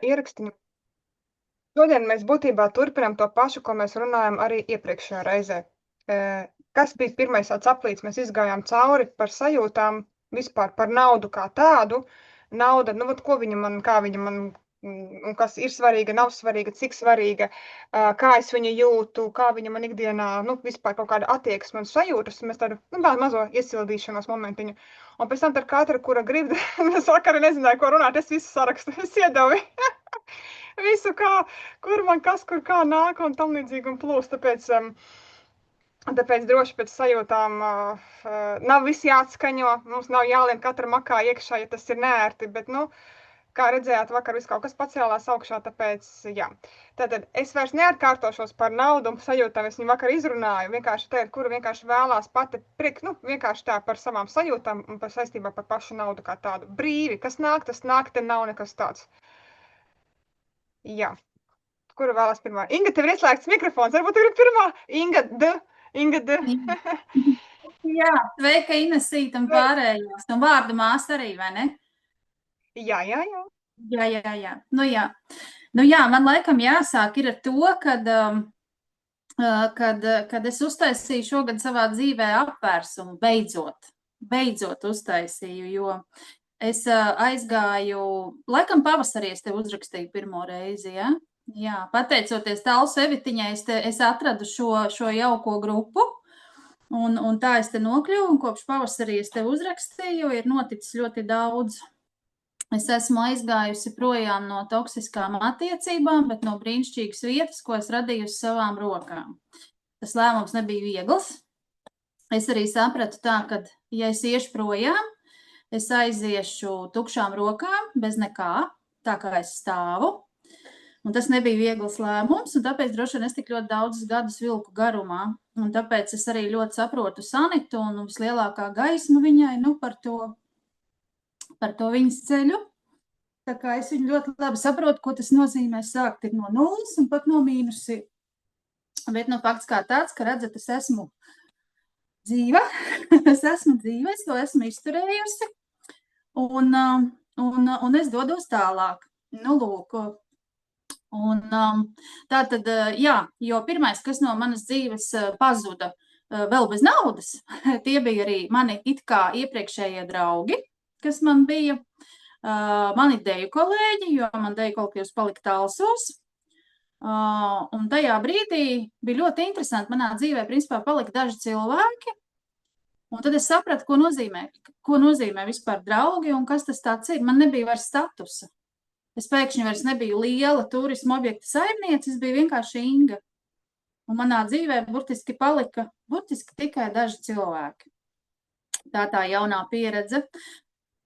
ierakstiņu. Šodien mēs būtībā turpinām to pašu, ko mēs runājam arī iepriekšējā reizē. Kas bija pirmais tāds aplīts? Mēs izgājām cauri par sajūtām, vispār par naudu kā tādu. Nauda, nu, ko viņa man, kā viņa man, un kas ir svarīga, nav svarīga, cik svarīga, kā es viņu jūtu, kā viņa man ikdienā, nu, vispār kaut kāda attieksme un sajūtas, un mēs tādu, nu, mazo iesildīšanos momentiņu. Un pēc tam ar katru, kura grib, es vakar nezināju, ko runāt, es visu sarakstu, es iedevu visu, kur man kas, kur kā nāk un tam līdzīgi un plūst, tāpēc droši pēc sajūtām nav visi jāatskaņo, mums nav jālien katra makā iekšā, ja tas ir neērti, bet, nu, kā redzējāt, vakar viss kaut kas pacēlās augšā, tāpēc, jā. Tātad es vairs neatkārtošos par naudu un sajūtām, es viņu vakar izrunāju, vienkārši te, kuru vienkārši vēlās pati vienkārši tā par savām sajūtām un par saistībā par pašu naudu kā tādu. Brīvi, kas nāk, tas nāk, te nav nekas tāds. Jā. Kuru vēlas pirmā? Inga, tev ir ieslēgts mikrofons, varbūt tev ir pirmā? Inga, D. Jā, sveika Inesīta un pārējās, un vārdu māsa arī, vai ne? Jā. Jā. Nu jā, man laikam jāsāk ir ar to, kad es uztaisīju šogad savā dzīvē apvērsumu, beidzot uztaisīju, jo es aizgāju, laikam pavasarī es te uzrakstīju pirmo reizi, ja? Jā, pateicoties Tāls Evitiņai, es atradu šo jauko grupu, un tā es te nokļuvu, un kopš pavasarī es te uzrakstīju, ir noticis ļoti daudz. Es esmu aizgājusi projām no toksiskām attiecībām, bet no brīnišķīgas vietas, ko es radīju uz savām rokām. Tas lēmums nebija viegls. Es arī sapratu tā, ka, ja es iešu projām, es aiziešu tukšām rokām, bez nekā, tā kā es stāvu. Un tas nebija viegls lēmums, un tāpēc droši vien es tik ļoti daudzus gadus vilku garumā. Un tāpēc es arī ļoti saprotu Sanitu un vislielākā gaisma viņai, nu, par to viņas ceļu. Tā kā es viņu ļoti labi saprotu, ko tas nozīmē sākt ir no nulles un pat no mīnusi. Bet, nu, fakts kā tāds, ka redzat, es esmu dzīva, es to esmu izturējusi, un es dodos tālāk. Nu, lūk, un tātad, jā, jo pirmais, kas no manas dzīves pazuda vēl bez naudas, tie bija arī mani it kā iepriekšējie draugi, kas man bija, mani deju kolēģi, jo man deju kolektīvs palika Talsos, un tajā brīdī bija ļoti interesanti, manā dzīvē, principā, palika daži cilvēki, un tad es sapratu, ko nozīmē vispār draugi un kas tas tāds ir. Man nebija vairs statusa. Es pēkšņi vairs nebiju liela turisma objekta saimniece, es biju vienkārši Inga. Un manā dzīvē burtiski palika tikai daži cilvēki. Tā jaunā pieredze.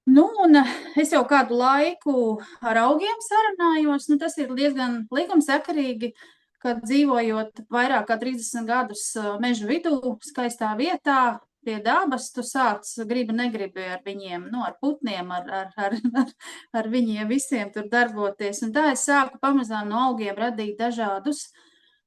Nu, un es jau kādu laiku ar augiem sarunājos, nu tas ir diezgan likumsakarīgi, kad dzīvojot vairāk kā 30 gadus meža vidū, skaistā vietā, pie dabas, tu sāc negribi ar viņiem, nu, ar putniem, ar viņiem visiem tur darboties. Un tā es sāku pamazām no augiem radīt dažādus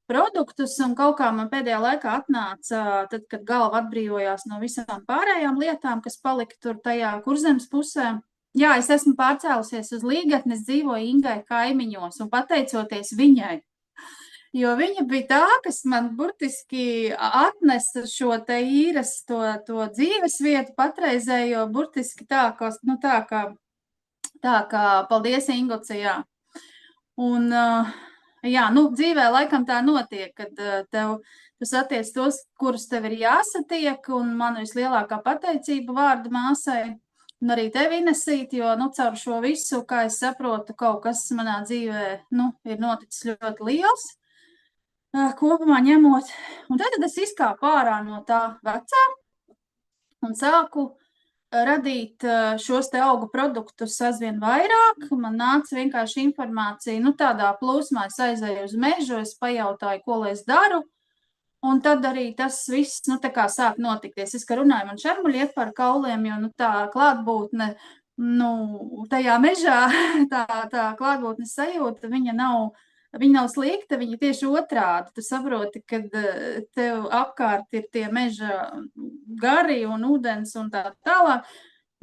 produktus, un kaut kā man pēdējā laikā atnāca, tad, kad galva atbrīvojās no visām pārējām lietām, kas palika tur tajā Kurzemes pusē. Jā, es esmu pārcēlusies uz Līgatni, es dzīvoju Ingai kaimiņos, un pateicoties viņai, jo viņa bija tā, kas man burtiski atnesa šo te īres, to dzīves vietu patreizējo, burtiski tā kā paldies, Ingoce, jā. Un, jā, nu, dzīvē laikam tā notiek, kad tu satiec tos, kurus tev ir jāsatiek, un man vislielākā pateicība vārdu māsai, un arī tevi, Inesīt, jo, nu, caur šo visu, kā es saprotu, kaut kas manā dzīvē, nu, ir noticis ļoti liels. Kopumā ņemot, un tad es izkāpu ārā no tā vecā un sāku radīt šos te augu produktus aizvien vairāk. Man nāca vienkārši informācija, nu tādā plūsmā es aizēju uz mežu, es pajautāju, ko lai es daru, un tad arī tas viss, nu tā kā sāk notikties. Es, ka runāju, man šarmuļi iet par kauliem, jo, nu tā klātbūtne, nu, tajā mežā, tā klātbūtnes sajūta, viņa nav slikta, viņa tieši otrādi. Tu saproti, kad tev apkārt ir tie meža gari un ūdens un tā tālāk.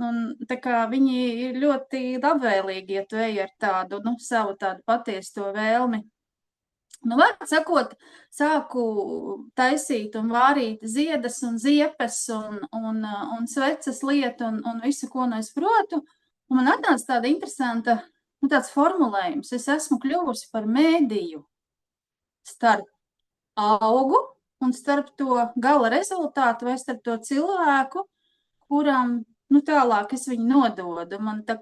Un tā kā viņi ir ļoti labvēlīgi, ja tu ej ar tādu, savu tādu patiesu to vēlmi. Var sakot, sāku taisīt un vārīt ziedas un ziepes un sveces lietu un visu, ko nu es protu. Un man atnāca tāda interesanta, tāds formulējums. Es esmu kļuvusi par mēdīju starp augu un starp to gala rezultātu vai starp to cilvēku, kuram, tālāk es viņu nododu. Man tā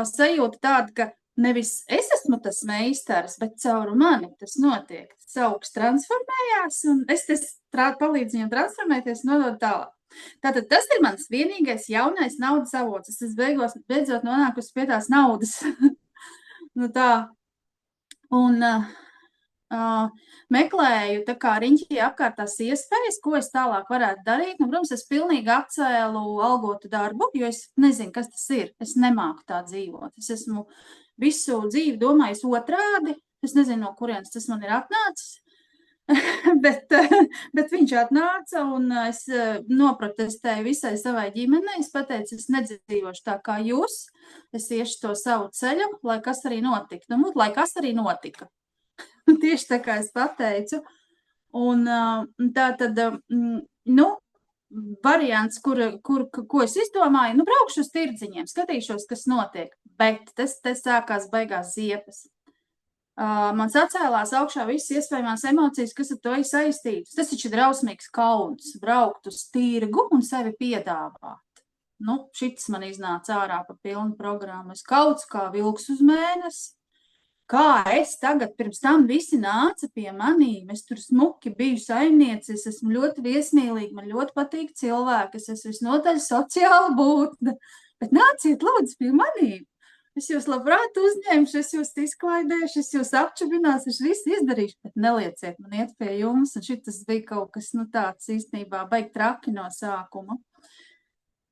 sajūta tāda, ka nevis es esmu tas meistars, bet caur mani tas notiek. Tas augs transformējās, un es palīdzu viņam transformēties un nodot tālāk. Tātad tas ir mans vienīgais jaunais naudas avots. Es beidzot nonākusi pie tās naudas. Tā. Un meklēju tā kā riņķī apkārt tās iespējas, ko es tālāk varētu darīt. Protams, es pilnīgi atcēlu algotu darbu, jo es nezinu, kas tas ir. Es nemāku tā dzīvot. Es esmu visu dzīvi domājis otrādi. Es nezinu, no kurienes tas man ir atnācis. bet viņš atnāca un es noprotestēju visai savai ģimenei. Es pateicu, es nedzīvošu tā kā jūs. Es iešu to savu ceļu, lai kas arī notiktu. Lai kas arī notika. Tieši tā kā es pateicu. Un tā tad, variants, ko es izdomāju, braukšu uz tirdziņiem, skatīšos, kas notiek. Bet tas sākās beigās ziepes. Man sacēlās augšā visas iespējamās emocijas, kas ar to ir saistītas. Tas taču ir drausmīgs kauns, braukt uz tirgu un sevi piedāvāt. Šits man iznāca ārā pa pilnu programmu. Es kauts kā vilks uz mēnesi. Kā es tagad, pirms tam visi nāca pie manīm, es tur smuki biju saimniece, es esmu ļoti viesmīlīga, man ļoti patīk cilvēki, es esmu visnotaļ sociāla būtne, bet nāciet lūdzu pie manīm. Es jūs labprāt uzņemšu, es jūs izklaidēšu, es jūs apčubināšu, es visu izdarīšu, bet nelieciet man iet pie jums, un šitas bija kaut kas, tāds īstenībā baigi traki no sākuma.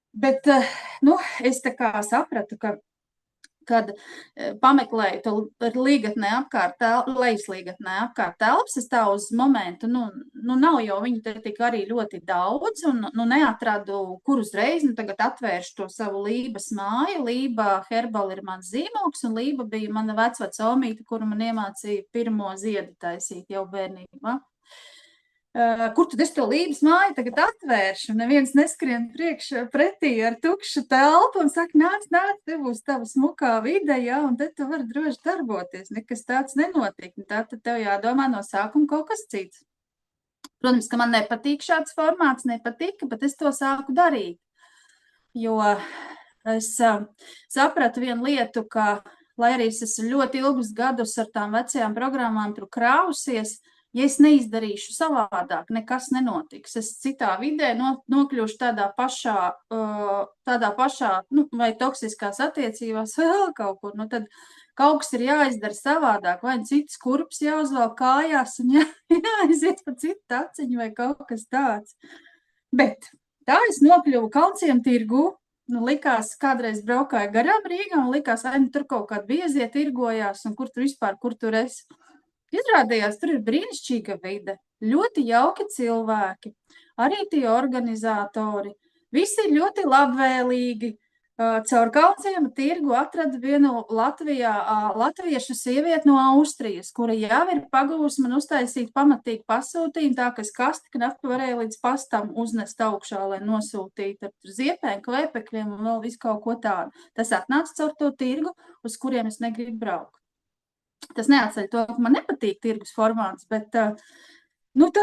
Bet, es tā kā sapratu, kad pameklēju to līgatnē apkārt, lejuslīgatnē apkārt telpas, es tā uz momentu, nav jau viņu te tik arī ļoti daudz, un neatradu, kur uzreiz, tagad atvēršu to savu Lības māju. Lība Herbal ir mans zīmogs, un Lība bija mana vecvaca omīte, kuru man iemācīja pirmo ziedu taisīt jau bērnībā. Kur tad es to Lības māju tagad atvēršu? Neviens neskrien pretī ar tukšu telpu un saka, nāc, te būs tava smukā vide, ja, un te tu vari droši darboties. Nekas tāds nenotiek. Tātad tev jādomā no sākuma kaut kas cits. Protams, ka man nepatīk šāds formāts, bet es to sāku darīt. Jo es sapratu vienu lietu, ka, lai arī es esmu ļoti ilgus gadus ar tām vecajām programmām tur krāvusies, ja es neizdarīšu savādāk, nekas nenotiks. Es citā vidē nokļūšu tādā pašā, vai toksiskās attiecībās, vai vēl kaut kur. Tad kaut kas ir jāizdara savādāk, vai cits kurps jāuzvelk kājās un jāaiziet pa citu taciņu vai kaut kas tāds. Bet tā es nokļuvu Kalnciem tirgu. Likās, kādreiz braukāju garām Rīgā un likās, tur kaut kāda biezie tirgojās un kur tur esi. Izrādījās, tur ir brīnišķīga vide, ļoti jauki cilvēki, arī tie organizatori. Visi ir ļoti labvēlīgi. Caur Kalnciem tirgu atradu vienu latviešu sievieti no Austrijas, kura jau ir pagūsi man uztaisīt pamatīgi pasūtījumu, tā ka es kasti knapti varēju līdz pastam uznest augšā, lai nosūtītu ar ziepēm, kvēpekļiem un vēl visu kaut ko tādu. Tas atnāca caur to tirgu, uz kuriem es negribu braukt. Tas neatceļ to, ka man nepatīk tirgus formāts, bet tad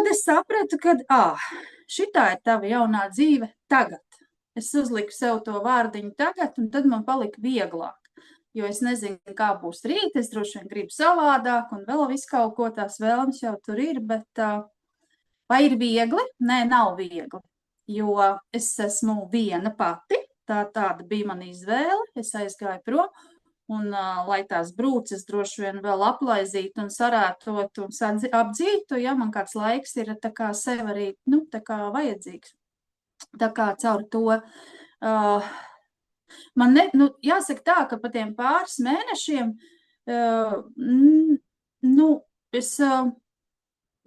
es sapratu, ka šitā ir tava jaunā dzīve tagad. Es uzliku sev to vārdiņu tagad, un tad man palika vieglāk, jo es nezinu, kā būs rīt, es droši vien gribu savādāk, un vēl visu kaut ko tās vēlmes jau tur ir, bet vai ir viegli? Nē, nav viegli, jo es esmu viena pati, tāda bija mana izvēle, es aizgāju prom. Un, lai tās brūces droši vien vēl aplaizītu un sarētot un apdzītu, ja man kāds laiks ir tā kā sev arī, tā kā vajadzīgs. Tā kā caur to, man jāsaka tā, ka pa tiem pāris mēnešiem, es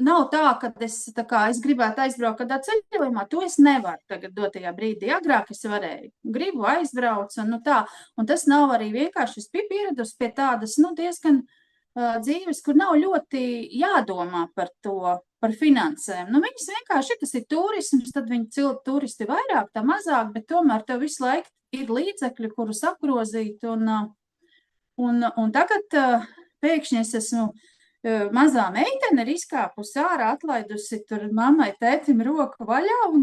nav tā, ka es gribētu aizbraukt kādā ceļojumā. To es nevaru tagad dotajā brīdī. Agrāk es varēju. Gribu aizbraukt, un tā. Un tas nav arī vienkārši. Es biju pieradusi pie tādas, diezgan dzīves, kur nav ļoti jādomā par to, par finansēm. Viņas vienkārši, tas ir turisms, tad viņi turisti vairāk, tā mazāk, bet tomēr tev visu laiku ir līdzekļi, kurus apgrozīt. Un tagad pēkšņi es esmu mazā meitene ir izkāpusi ārā, atlaidusi tur mammai, tētim roku vaļā, un,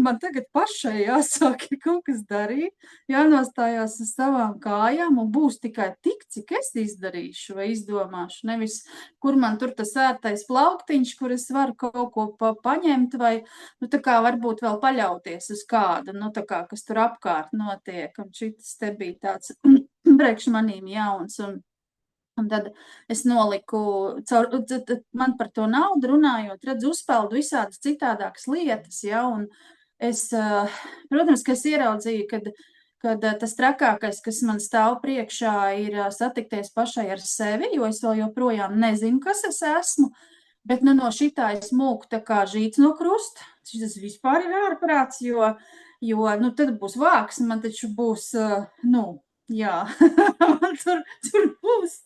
man tagad pašai jāsāk kaut kas darīt, jānostājās uz savām kājām, un būs tikai tik, cik es izdarīšu vai izdomāšu, nevis, kur man tur tas ērtais plauktiņš, kur es varu kaut ko paņemt, vai, tā kā varbūt vēl paļauties uz kādu, tā kā, kas tur apkārt notiek, un šitas te bija tāds priekš manīm jauns, un tad es noliku, man par to naudu runājot, redzu, uzpeldu visādas citādākas lietas, ja, un es, protams, ka es ieraudzīju, kad tas trakākais, kas man stāv priekšā, ir satikties pašai ar sevi, jo es vēl joprojām nezinu, kas es esmu, bet no šitā es mūku tā kā žīts no krusta, šis vispār ir ārprāts, jo tad būs vāks, man taču būs, jā, tur būs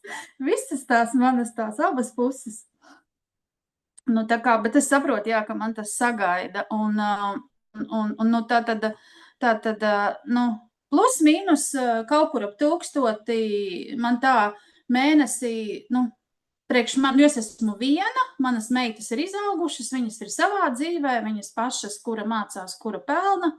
visas tās manas tās abas puses. Tā kā, bet es saprotu, jā, ka man tas sagaida. Un tā tad, plus mīnus kaut kur ap 1000 man tā mēnesī, priekš man, jo es esmu viena, manas meitas ir izaugušas, viņas ir savā dzīvē, viņas pašas, kura mācās, kura pelna.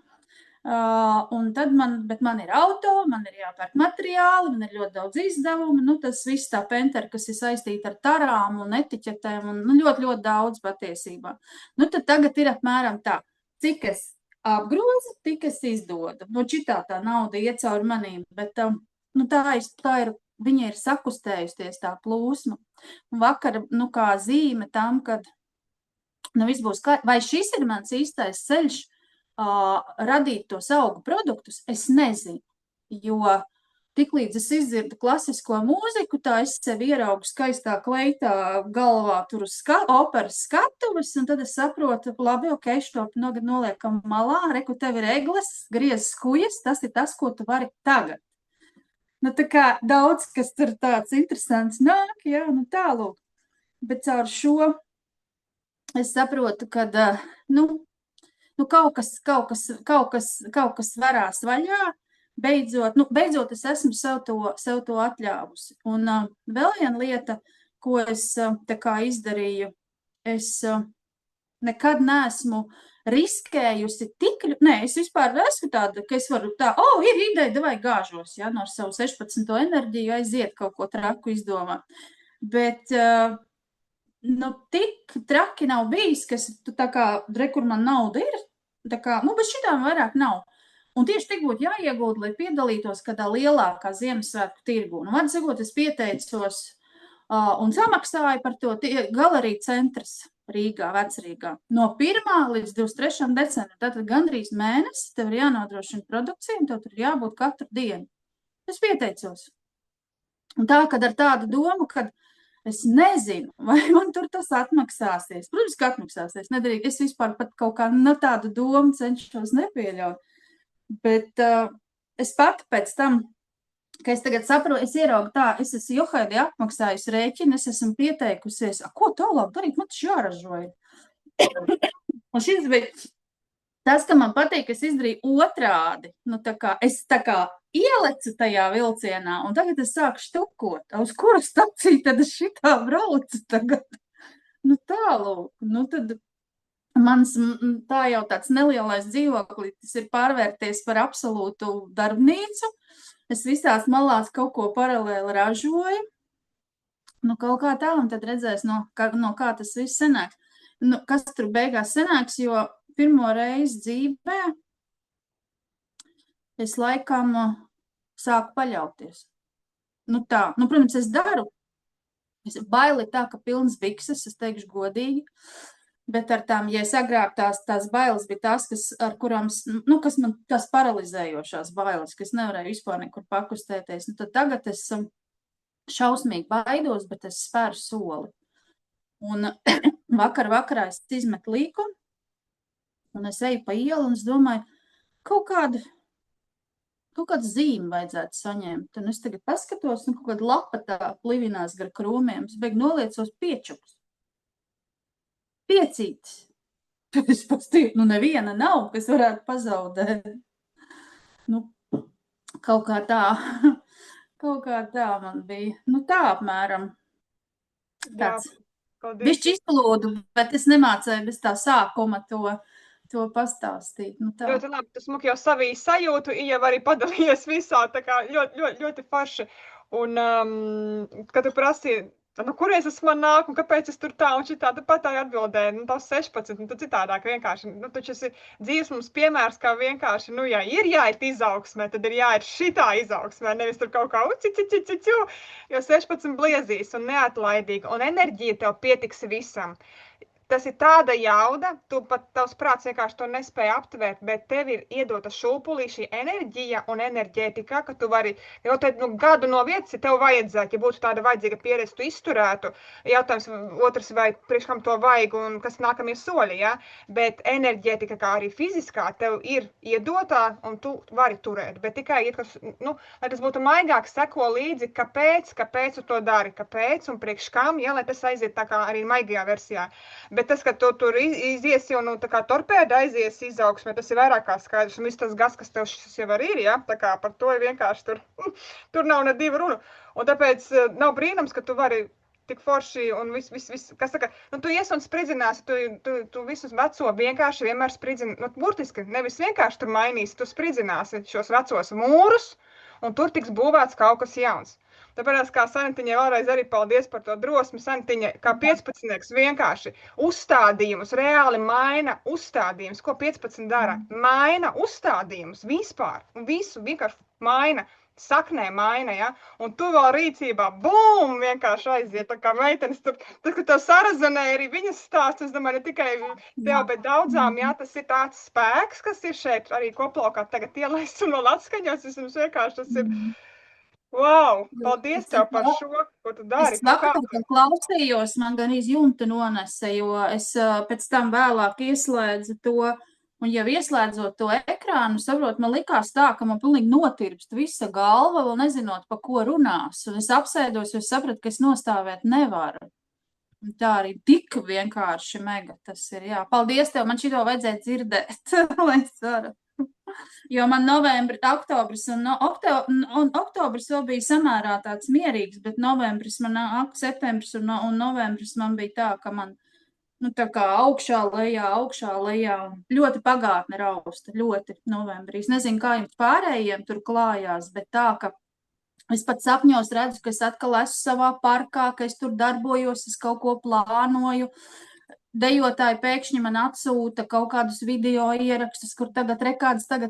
Un tad man ir auto, man ir jāpērk materiāli, man ir ļoti daudz izdevumu, tas viss tā pentera, kas ir saistīta ar tarām un etiķetēm, un ļoti, ļoti daudz patiesībā. Tad tagad ir apmēram tā, cik es apgrozu, tik es izdodu. Šitā tā nauda iet cauri manīm, bet tā ir, viņa ir sakustējusies tā plūsma. Un vakar, kā zīme tam, kad, viss būs kā, vai šis ir mans īstais ceļš, radīt tos augu produktus, es nezinu, jo tiklīdz es izdzirdu klasisko mūziku, tā es sevi ieraugu skaistā kleitā galvā tur uz operas skatuves, un tad es saprotu, labi, ok, šo noliekam malā, reku tev ir egles, griezas kujas, tas ir tas, ko tu vari tagad. Tā kā daudz, kas tur tāds interesants nāk, jā, tālūk. Bet caur šo es saprotu, kad, kaut kas varās vaļā, beidzot es esmu sev to atļāvusi. Un vēl viena lieta, ko es tā kā izdarīju, es nekad neesmu riskējusi tik, es vispār esmu tāda, ka es varu ir ideja, vai gāžos, ja, no savu 16. enerģiju aiziet kaut ko traku izdomāt. Bet tik traki nav bijis, ka tā kā, kur man nauda ir, tā kā, bet šitām vairāk nav. Un tieši tik būtu jāiegūt, lai piedalītos kādā lielākā Ziemassvētku tirgu. Vārdu sakot, es pieteicos un samaksāju par to galeriju centrs Rīgā, Vecrīgā. No 1. līdz 23. decembrim, tātad gandrīz mēnesi, tev ir jānodrošina produkcija, un tev tur jābūt katru dienu. Es pieteicos. Un tā, kad ar tādu domu, kad es nezinu, vai man tur tas atmaksāsies. Protams, ka atmaksāsies. Nedarīt. Es vispār pat kaut kā tādu domu cenšos nepieļaut. Bet es pat pēc tam, ka es tagad saprotu, es ieraugu tā, es esmu Johaidī apmaksājusi rēķinu, es esmu pieteikusies, ko tālāk darīt, man taču jāražoja. Un šis bija tas, ka man patīk, es izdarīju otrādi. Es tā kā ielecu tajā vilcienā, un tagad es sāku štukot. Uz kuru staciju tad es šitā braucu tagad? Tālūk. Tad mans tā jau tāds nelielais dzīvoklis ir pārvērties par absolūtu darbnīcu. Es visās malās kaut ko paralēli ražoju. Kaut kā tā, un tad redzēs, no kā tas viss sanāks. Kas tur beigās sanāks, jo pirmo reizi dzīvē es laikam sāku paļauties. Protams, es daru. Es baili tā, ka pilns bikses, es teikšu godīgi. Bet ar tām, ja es agrāk tās bailes bija tās, ar kurām, kas man tās paralizējošās bailes, kas nevarēja vispār nekur pakustēties. Tad tagad es šausmīgi baidos, bet es spēru soli. Un vakarā es izmetu līkumu, un es eju pa ielu, un es domāju, kaut kādu zīmi vajadzētu saņemt. Un es tagad paskatos, un kaut kāda lapa tā plivinās gar krūmiem. Es beig noliecos piečuks. Piecītis. Tad es pastīju, nu neviena nav, kas varētu pazaudēt. Nu, kaut kā tā man bija. Nu tā apmēram. Tāds. Bišķi izplūdu, bet es nemācēju bez tā sākuma to pastāstīt. Nu, tā. Ļoti labi, tu smuki jau savī sajūtu, jau arī padalījies visā, tā kā ļoti forši. Un, kad tu prasīji, nu, kuries es man nāk un kāpēc es tur tā un šitā, tu pat tā atbildēji, nu, tavs 16, nu, tu citādāk vienkārši, nu, taču esi dzīves mums piemērs, kā vienkārši, nu, ja ir jāiet izaugsmē, tad ir jāiet šitā izaugsmē, nevis tur kaut kā jo 16 bliezīs un neatlaidīgi, un enerģija tev pietiks visam. Tas ir tāda jauda, tu pat tavs prāts vienkārši to nespēja aptvērt, bet tev ir iedota šūpulī šī enerģija un enerģētika, ka tu vari, jau te gadu no vietas, ja tev vajadzētu, ja būtu tāda vajadzīga pieredze, tu izturētu. Jautājums otrs, vai priekš kam to vajag un kas nākamie soļi, ja? Bet enerģētika, kā arī fiziskā, tev ir iedotā un tu vari turēt. Bet tikai, lai tas būtu maigāk, seko līdzi, kāpēc tu to dari, kāpēc un priekš kam, ja, lai tas aiziet tā kā arī maigajā versijā. Bet tas, ka tu tur izies jau, tā kā torpēda aizies izaugsmē, tas ir vairāk kā skaidrs. Un viss tas gas, kas tev šis jau arī ir, ja? Tā kā par to ir vienkārši tur nav ne divu runu. Un tāpēc nav brīnums, ka tu vari tik forši un viss, kas saka, nu tu ies un spridzināsi, tu visus veco vienkārši vienmēr spridzini, nu burtiski, nevis vienkārši tur mainīsi, tu spridzināsi šos vecos mūrus, un tur tiks būvēts kaut kas jauns. Tāpēc, kā Santiņai vēlreiz arī paldies par to drosmi, Santiņa, kā 15-nieks vienkārši uzstādījumus, reāli maina uzstādījumus. Ko 15 dara? Maina uzstādījumus vispār, visu vienkārši maina. Saknē maina, ja, un tu vēl rīcībā, bum, vienkārši aiziet, tā kā meitenes tur, tad, kad tev sarazanē arī viņas stāsts, es domāju, ne tikai tev, bet daudzām, ja, tas ir tāds spēks, kas ir šeit arī koplaukā tagad ielaists un vēl atskaņos, es jums vienkārši, tas ir, wow, paldies tev par šo, ko tu dari. Es vakar klausījos, man gan izjumta nonese, jo es pēc tam vēlāk ieslēdzu to. Un jau ieslēdzot to ekrānu, saprot, man likās tā, ka man pilnīgi notirpst visa galva, vēl nezinot, pa ko runās. Un es apsēdos, jo sapratu, ka es nostāvēt nevaru. Un tā arī tik vienkārši mega tas ir, jā. Paldies tev, man šito vajadzēja dzirdēt, lai es varu. Jo man oktobris un oktobris vēl bija samērā tāds mierīgs, bet novembris, septembris un novembris man bija tā, ka man tā kā augšā, lejā, ļoti pagātne rausta, ļoti novembrī. Es nezinu, kā jums pārējiem tur klājās, bet tā, ka es pat sapņos redzu, ka es atkal esmu savā parkā, ka es tur darbojos, es kaut ko plānoju. Dejotāji pēkšņi man atsūta kaut kādus video ierakstus, kur tagad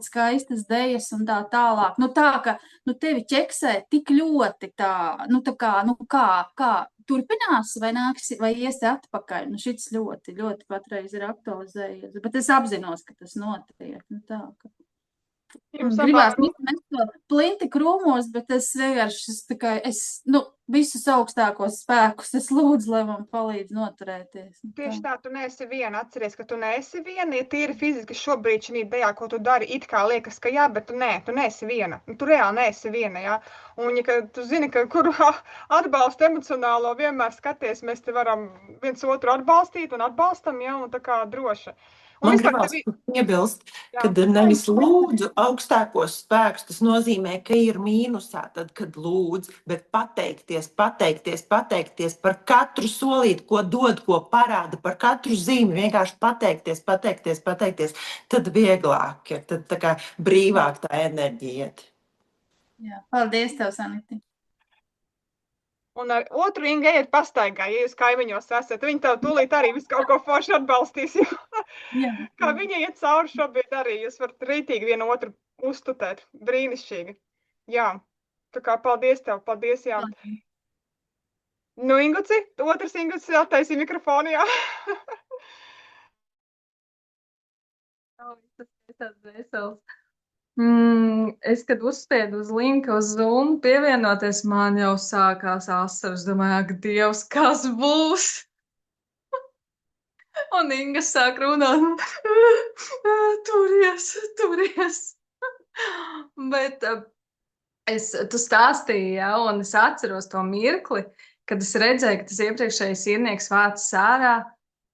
skaistas dejas un tā tālāk. Tā, ka tevi ķeksē tik ļoti tā, kā turpinās vai nāks, vai iesi atpakaļ. Šis ļoti, ļoti patreiz ir aktualizējies, bet es apzinos, ka tas notiek. Tā, ka... Gribās mest to plinti krūmos, bet es vienkārši, visus augstākos spēkus es lūdzu, lai man palīdz noturēties. Tieši tā, tu neesi viena, atceries, ka tu neesi viena, ja tīri fiziski šobrīd šī dejā, ko tu dari, it kā liekas, ka jā, bet tu neesi viena, tu reāli neesi viena, jā. Un, ja tu zini, ka kuru atbalstu emocionālo vienmēr skaties, mēs te varam viens otru atbalstīt un atbalstam, jā, un tā kā droši. Man gribas piebilst, ka nevis lūdzu augstākos spēkus, tas nozīmē, ka ir mīnusā tad, kad lūdz, bet pateikties par katru solīti, ko dod, ko parāda, par katru zīmi, vienkārši pateikties, tad vieglāk ir, tad tā kā brīvāk tā enerģija iet. Jā, paldies tev, Saniti. Un ar otru Inga ir pastaigā, ja jūs kaimiņos esat. Viņa tev tūlīt arī visu kaut ko forši atbalstīs. Kā viņa iet cauri šobrīd arī, jūs varat rītīgi vienu otru uztutēt. Brīnišķīgi. Jā, tā kā paldies tev, paldies, jā. Nu, Inguci, otrs Inguci attaisīja mikrofonu, jā. Tas ir tāds vesels. Es, kad uzspiedu uz linku uz Zoom pievienoties, man jau sākās asaras. Domāju, ak, Dievs, kas būs? Un Inga sāk runāt, turies. Bet tu stāstīji, ja, un es atceros to mirkli, kad es redzēju, ka tas iepriekšējais īrnieks vācis ārā,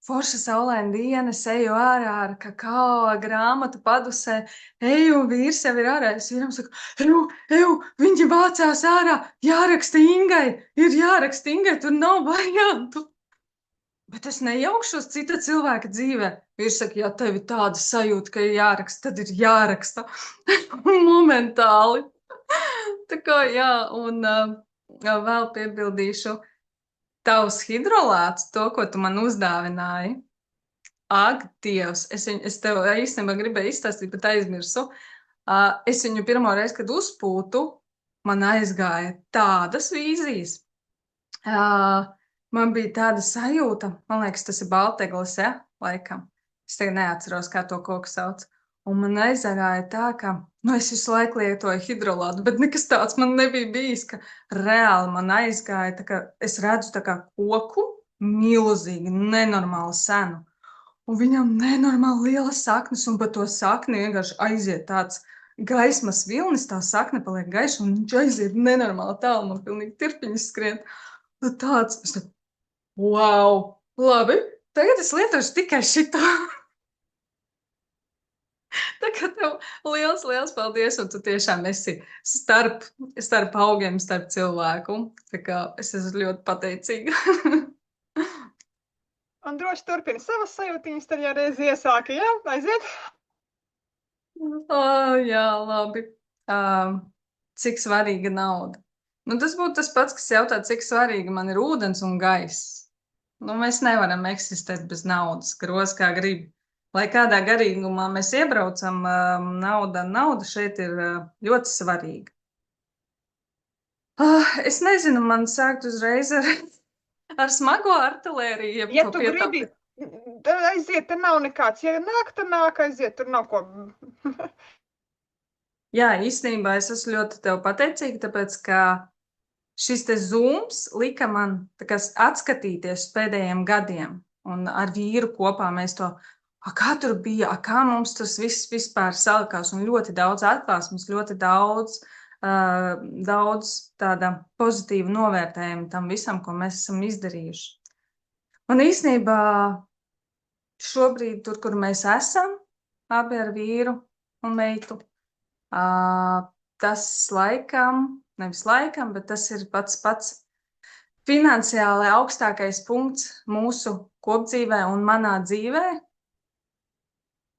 forša saulaina diena, es eju ārā ar kakao grāmatu padusē, eju, vīrs jau ir ārā, es vīram saku, eju, viņi vācās ārā, jāraksta Ingai, tur nav variantu. Bet es nejaukšos cita cilvēka dzīvē. Vīrs saka, ja tev ir tāda sajūta, ka ir jāraksta, tad ir jāraksta. Momentāli. Tā kā, jā, un vēl piebildīšu tavs hidrolāts, to, ko tu man uzdāvināji. Ak, Dievs, es tev īstenībā gribēju izstāstīt, bet aizmirsu. Es viņu pirmo reizi, kad uzpūtu, man aizgāja tādas vīzijas. Man bija tāda sajūta, man liekas, tas ir balteglis, ja, laikam. Es tagad neatceros, kā to koku sauc. Un man aizgāja tā, ka, es visu laiku lietoju hidrolātu, bet nekas tāds man nebija bijis, ka reāli man aizgāja, tā kā es redzu tā kā koku milzīgi, nenormāli senu. Un viņam nenormāli liela saknes, un pa to sakni vienkārši aiziet tāds gaismas vilnis, tā sakne paliek gaiša, un viņš aiziet nenormāli tālu, man pilnīgi tirpiņas skrien. Tāds, es tā, wow, labi, tagad es lietošu tikai šito. Tā kā tev liels paldies, un tu tiešām esi starp augiem, starp cilvēku. Tā kā es esmu ļoti pateicīga. Un droši turpini savas sajūtiņas, tad jau reiz iesāki, jā? Aiziet? Jā, labi. Cik svarīga nauda? Tas būtu tas pats, kas jautā, cik svarīga man ir ūdens un gaiss. Mēs nevaram eksistēt bez naudas, groz kā grib. Lai kādā garīgumā mēs iebraucam, nauda šeit ir ļoti svarīga. Es nezinu, man sākt uzreiz ar smago artilēriju. Ja tu gribi, aiziet, te nav nekāds. Ja nāk, tad nāk, aiziet, tur nav ko. Jā, īstenībā es esmu ļoti tev pateicīga, tāpēc, ka šis te zooms lika man atskatīties pēdējiem gadiem. Un ar vīru kopā mēs to, kā tur bija, kā mums tas viss vispār salikās, un ļoti daudz atklāsmes, ļoti daudz tāda pozitīva novērtējuma tam visam, ko mēs esam izdarījuši. Un īstenībā šobrīd tur, kur mēs esam, abi ar vīru un meitu, tas nevis laikam, bet tas ir pats finansiāli augstākais punkts mūsu kopdzīvē un manā dzīvē.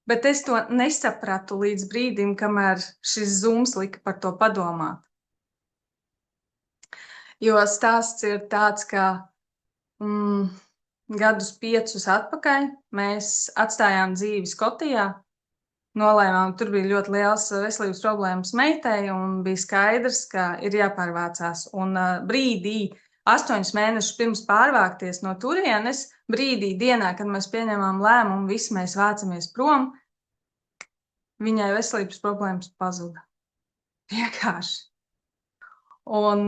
Bet es to nesapratu līdz brīdim, kamēr šis zooms lika par to padomāt. Jo stāsts ir tāds, ka gadus 5 atpakaļ mēs atstājām dzīvi Skotijā. Nolēmām, tur bija ļoti liels veselības problēmas meitai, un bija skaidrs, ka ir jāpārvācās. Un brīdī, 8 mēnešus pirms pārvākties no turienes, dienā, kad mēs pieņemām lēmumu, visi mēs vācamies prom, viņai veselības problēmas pazuda. Vienkārši. Un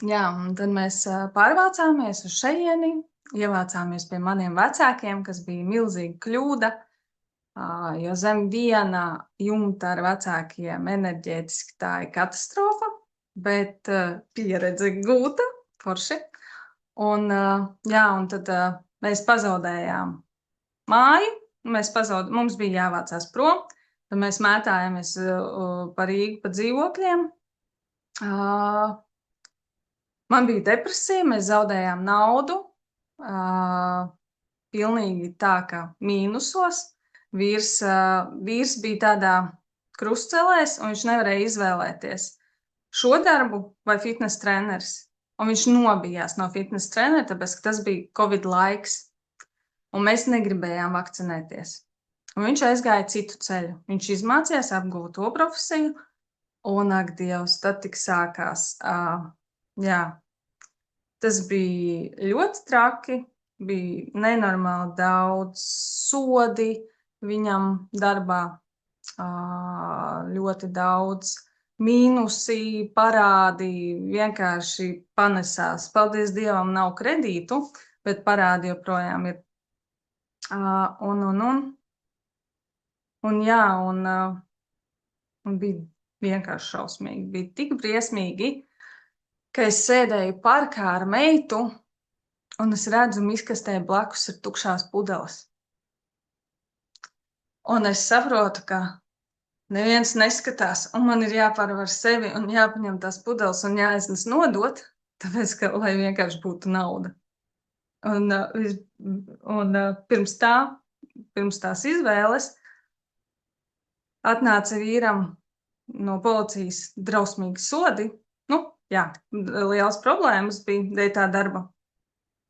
tad mēs pārvācāmies uz šejieni, ievācāmies pie maniem vecākiem, kas bija milzīga kļūda. Jo zem viena jumta ar vecākiem enerģētiski tā ir katastrofa, bet pieredze gūta, forši. Un tad mēs pazaudējām māju, mums bija jāvācās prom, tad mēs mētājāmies pa Rīgu pa dzīvokļiem. Man bija depresija, mēs zaudējām naudu, pilnīgi tā kā mīnusos. Vīrs bija tādā krustcelēs, un viņš nevarēja izvēlēties šo darbu vai fitnes treneris. Un viņš nobijās no fitnes trenera, tāpēc, ka tas bija Covid laiks, un mēs negribējām vakcinēties. Un viņš aizgāja citu ceļu. Viņš izmācījās apgūt to profesiju, un, ak, Dievs, tad tik sākās. Tas bija ļoti traki, bija nenormāli daudz sodi, viņam darbā ļoti daudz mīnusi, parādi, vienkārši panesās. Paldies Dievam, nav kredītu, bet parādi joprojām ir Un jā, un bija vienkārši šausmīgi. Bija tik briesmīgi, ka es sēdēju parkā ar meitu, un es redzu, miskastē blakus ir tukšās pudeles. Un es saprotu, ka neviens neskatās, un man ir jāpārvar sevi un jāpaņem tās pudeles un jāiznes nodot, tāpēc, ka, lai vienkārši būtu nauda. Un pirms tās izvēles atnāca vīram no policijas drausmīgi sodi. Nu, jā, liels problēmas bija dēļ tā darba,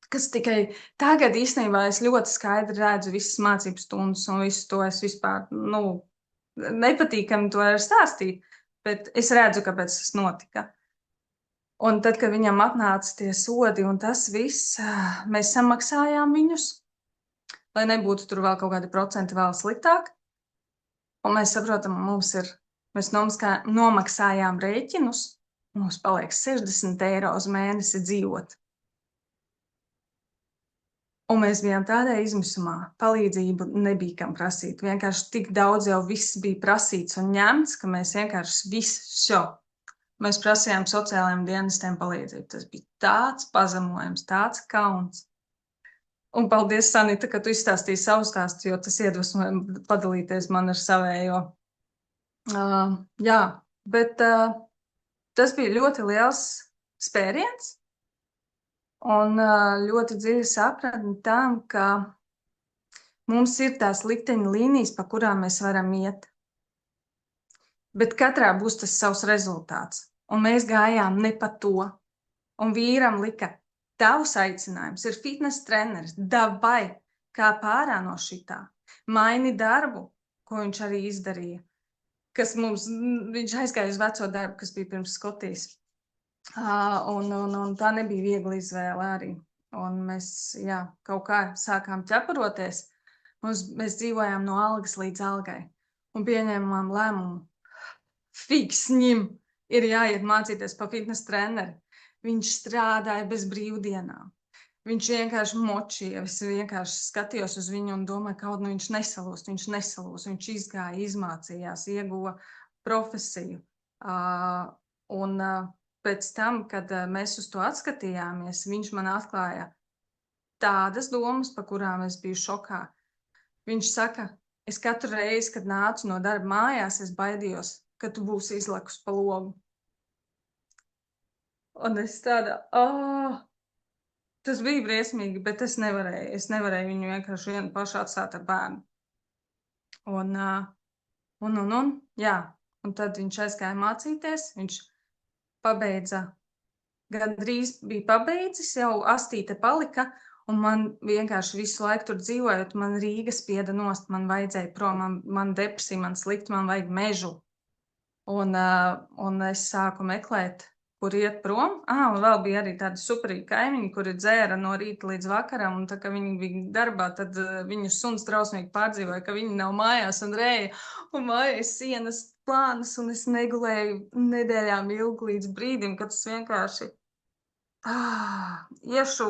kas tikai tagad īstenībā es ļoti skaidri redzu visas mācības stundas un visu to es vispār, nepatīkami to var stāstīt, bet es redzu, kāpēc tas notika. Un tad, kad viņam atnāca tie sodi un tas viss, mēs samaksājām viņus, lai nebūtu tur vēl kaut kādi procenti vēl sliktāk. Un mēs saprotam, mēs nomaksājām rēķinus, mums paliek 60 eiro uz mēnesi dzīvot. Un mēs bijām tādā izmisumā, palīdzību nebija kam prasīt. Vienkārši tik daudz jau viss bija prasīts un ņemts, ka mēs vienkārši mēs prasījām sociālajiem dienestiem palīdzību. Tas bija tāds pazemojums, tāds kauns. Un paldies, Sanita, ka tu izstāstīji savu stāstu, jo tas iedvesmoja padalīties man ar savējo. Jā, bet tas bija ļoti liels spēriens un ļoti dziļa sapratne tam, ka mums ir tās likteņa līnijas, pa kurām mēs varam iet. Bet katrā būs tas savs rezultāts. Un mēs gājām ne pa to. Un vīram lika, tavs aicinājums ir fitness treneris, davai, kā pārā no šitā. Maini darbu, ko viņš arī izdarīja. Viņš aizgāja uz veco darbu, kas bija pirms Skotijas. Un tā nebija viegla izvēle arī. Un mēs, kaut kā sākām ķeparoties. Mēs dzīvojām no algas līdz algai. Un pieņēmām lēmumu. Fiks ņim! Ir jāiet mācīties pa fitness treneri. Viņš strādāja bez brīvdienām. Viņš vienkārši močīja. Es vienkārši skatījos uz viņu un domāju, kaut viņš nesalūst. Viņš izgāja, izmācījās, ieguva profesiju. Un pēc tam, kad mēs uz to atskatījāmies, viņš man atklāja tādas domas, pa kurām es biju šokā. Viņš saka, es katru reizi, kad nācu no darba mājās, es baidījos, ka tu būsi izlakus pa logu. Un es tāda, tas bija briesmīgi, bet es nevarēju viņu vienkārši vienu pašu atstāt ar bērnu. Un tad viņš aizgāja mācīties, viņš pabeidza, gandrīz bija pabeidzis, jau astīte palika, un man vienkārši visu laiku tur dzīvojot, man Rīga spieda nost, man vajadzēja prom, man depresija, man slikti, man vajag mežu. Un es sāku meklēt, kur iet prom. Un vēl bija arī tādi superīgi kaimiņi, kuri dzēra no rīta līdz vakaram, un tā, ka viņi bija darbā, tad viņu suns drausmīgi pārdzīvoja, ka viņi nav mājās un rēja, un mājas sienas plānas, un es negulēju nedēļām ilgi līdz brīdim, kad es vienkārši iešu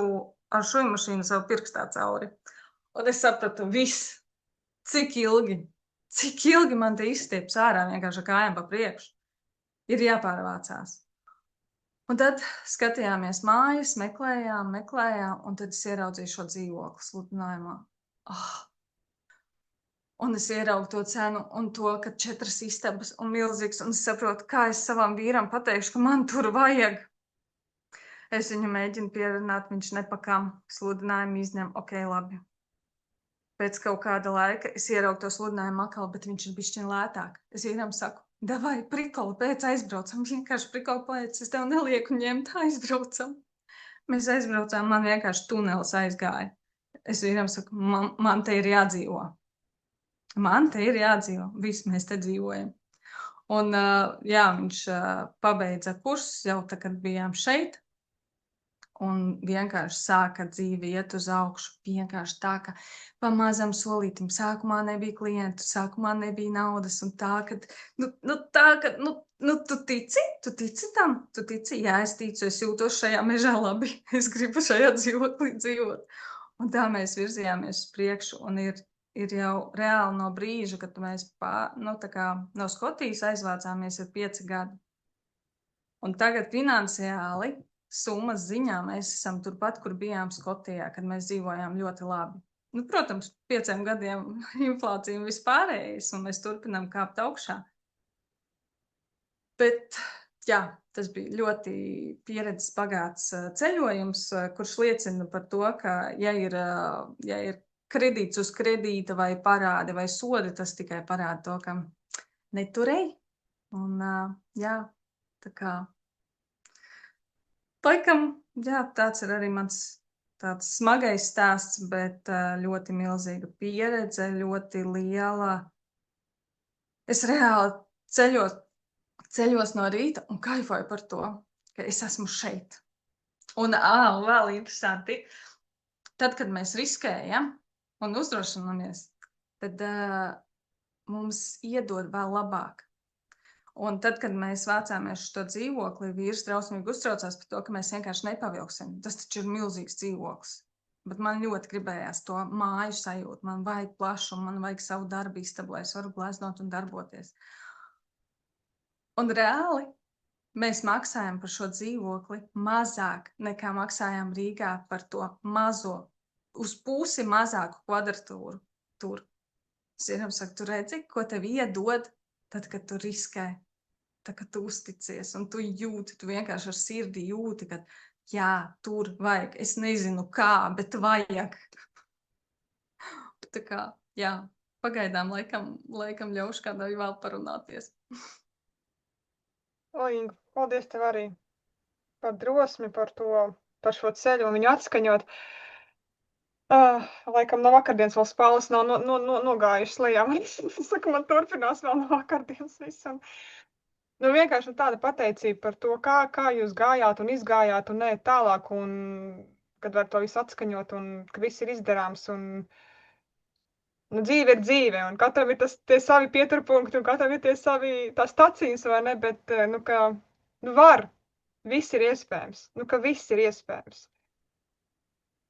ar šujmašīnu savu pirkstā cauri. Un es sapratu, viss, cik ilgi man te izstieps ārā vienkārši ar kājām pa priekšu. Ir jāpārvācās. Un tad skatījāmies mājas, meklējām, un tad es ieraudzīju šo dzīvokli sludinājumā. Un es ieraugu to cenu un to, ka 4 istabas un milzīgs, un es saprotu, kā es savam vīram pateikšu, ka man tur vajag. Es viņu mēģinu pierunāt, viņš nepakam, sludinājumu izņem, ok, labi. Pēc kaut kāda laika es ieraugu to sludinājumu atkal, bet viņš ir bišķiņ lētāk. Es vīram saku, davai, prikoli pēc aizbraucam. Vienkārši prikoli pēc, es tev nelieku ņemt, aizbraucam. Mēs aizbraucām, man vienkārši tunelis aizgāja. Es vīram saku, man te ir jādzīvo. Viss mēs te dzīvojam. Un viņš pabeidza kursus jau tā, kad bijām šeit. Un vienkārši sāka dzīve iet uz augšu. Vienkārši tā, ka pa mazam solītim. Sākumā nebija klientu, sākumā nebija naudas. Un tā, ka, tu tici tam? Tu tici? Jā, es ticu, es jūtos šajā mežā labi. Es gribu šajā dzīvoklī dzīvot. Un tā mēs virzījāmies uz priekšu, un ir jau reāli no brīža, kad mēs no Skotijas aizvācāmies, ir 5 gadi. Un tagad finansiāli summas ziņā mēs esam turpat, kur bijām Skotijā, kad mēs dzīvojām ļoti labi. Nu, protams, 5 gadiem inflācija un vispārējais, un mēs turpinām kāpt augšā. Bet, jā, tas bija ļoti pieredzes bagāts ceļojums, kurš liecina par to, ka, ja ir kredīts uz kredīta vai parādi vai sodi, tas tikai parāda to, ka neturēji. Un, jā, tā kā, laikam, jā, tāds ir arī mans tāds smagais stāsts, bet ļoti milzīga pieredze, ļoti liela. Es reāli ceļos no rīta un kaifoju par to, ka es esmu šeit. Un vēl interesanti, tad, kad mēs riskējam un uzdrošinamies, tad mums iedod vēl labāk. Un tad, kad mēs vācāmies šo dzīvokli, vīrs drausmīgi uztraucās par to, ka mēs vienkārši nepavilksim. Tas taču ir milzīgs dzīvoklis. Bet man ļoti gribējās to māju sajūtu. Man vajag plašumu, man vajag savu darbu istabu, lai es varu gleznot un darboties. Un reāli mēs maksājam par šo dzīvokli mazāk nekā maksājām Rīgā par to mazo, uz pusi mazāku kvadratūru tur. Sievam saka, tu redzi, ko tev iedod, tad, kad tu riskē, tad, kad tu uzticies un tu jūti, tu vienkārši ar sirdi jūti, ka jā, tur vajag, es nezinu kā, bet vajag. Tā kā, jā, pagaidām laikam ļaušu kādai vēl parunāties. Inga, paldies tev arī par drosmi, par šo ceļu un viņu atskaņot. Laikam no vakardienas vēl spāles nav nogājušas lejā. Saka, man turpinās vēl no vakardienas visam. Nu, vienkārši tāda pateicība par to, kā jūs gājāt un izgājāt un nē tālāk, un kad var to visu atskaņot un ka viss ir izdarāms un nu, dzīve ir dzīve un katram ir tie savi pieturpunkti un katram ir tās tacīnas, vai ne, bet, var, viss ir iespējams, ka viss ir iespējams.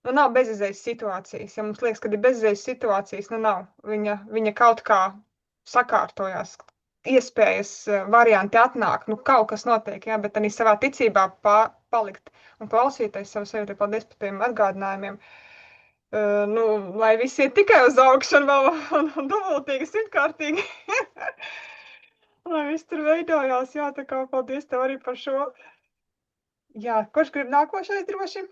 Nu, nav bezizējas situācijas. Ja mums liekas, ka ir bezizējas situācijas, nav. Viņa kaut kā sakārtojās. Iespējas, varianti atnāk. Kaut kas notiek, jā, bet arī savā ticībā palikt un klausīties savu sevi. Paldies par tiem atgādinājumiem. Lai viss iet tikai uz augšu un dubultīgi, 100-kārtīgi. Lai viss tur veidojās, jā, tā kā paldies tev arī par šo. Jā, kurš grib nākošais droši?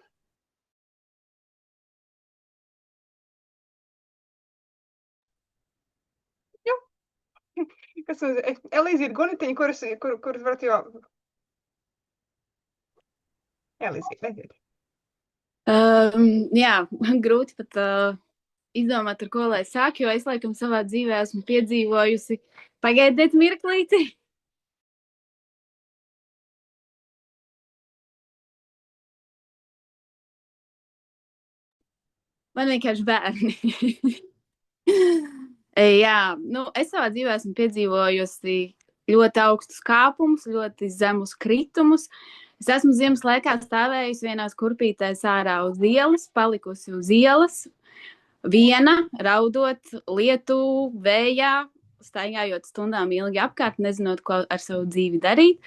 Kas uz Elīzīte Gunitiņa, kuras varat jau... Elīzīte, aiziet. Jā, man grūti pat izdomāt, ar ko lai sāk, jo es laikam savā dzīvē esmu piedzīvojusi. Pagaidiet mirklīti. Man vienkārši bērni. Jā, es savā dzīvē esmu piedzīvojusi ļoti augstus kāpumus, ļoti zemus kritumus. Es esmu ziemas laikā stāvējusi vienās kurpītēs ārā uz ielas, palikusi uz ielas, viena, raudot, lietu, vējā, staigājot stundām ilgi apkārt, nezinot, ko ar savu dzīvi darīt.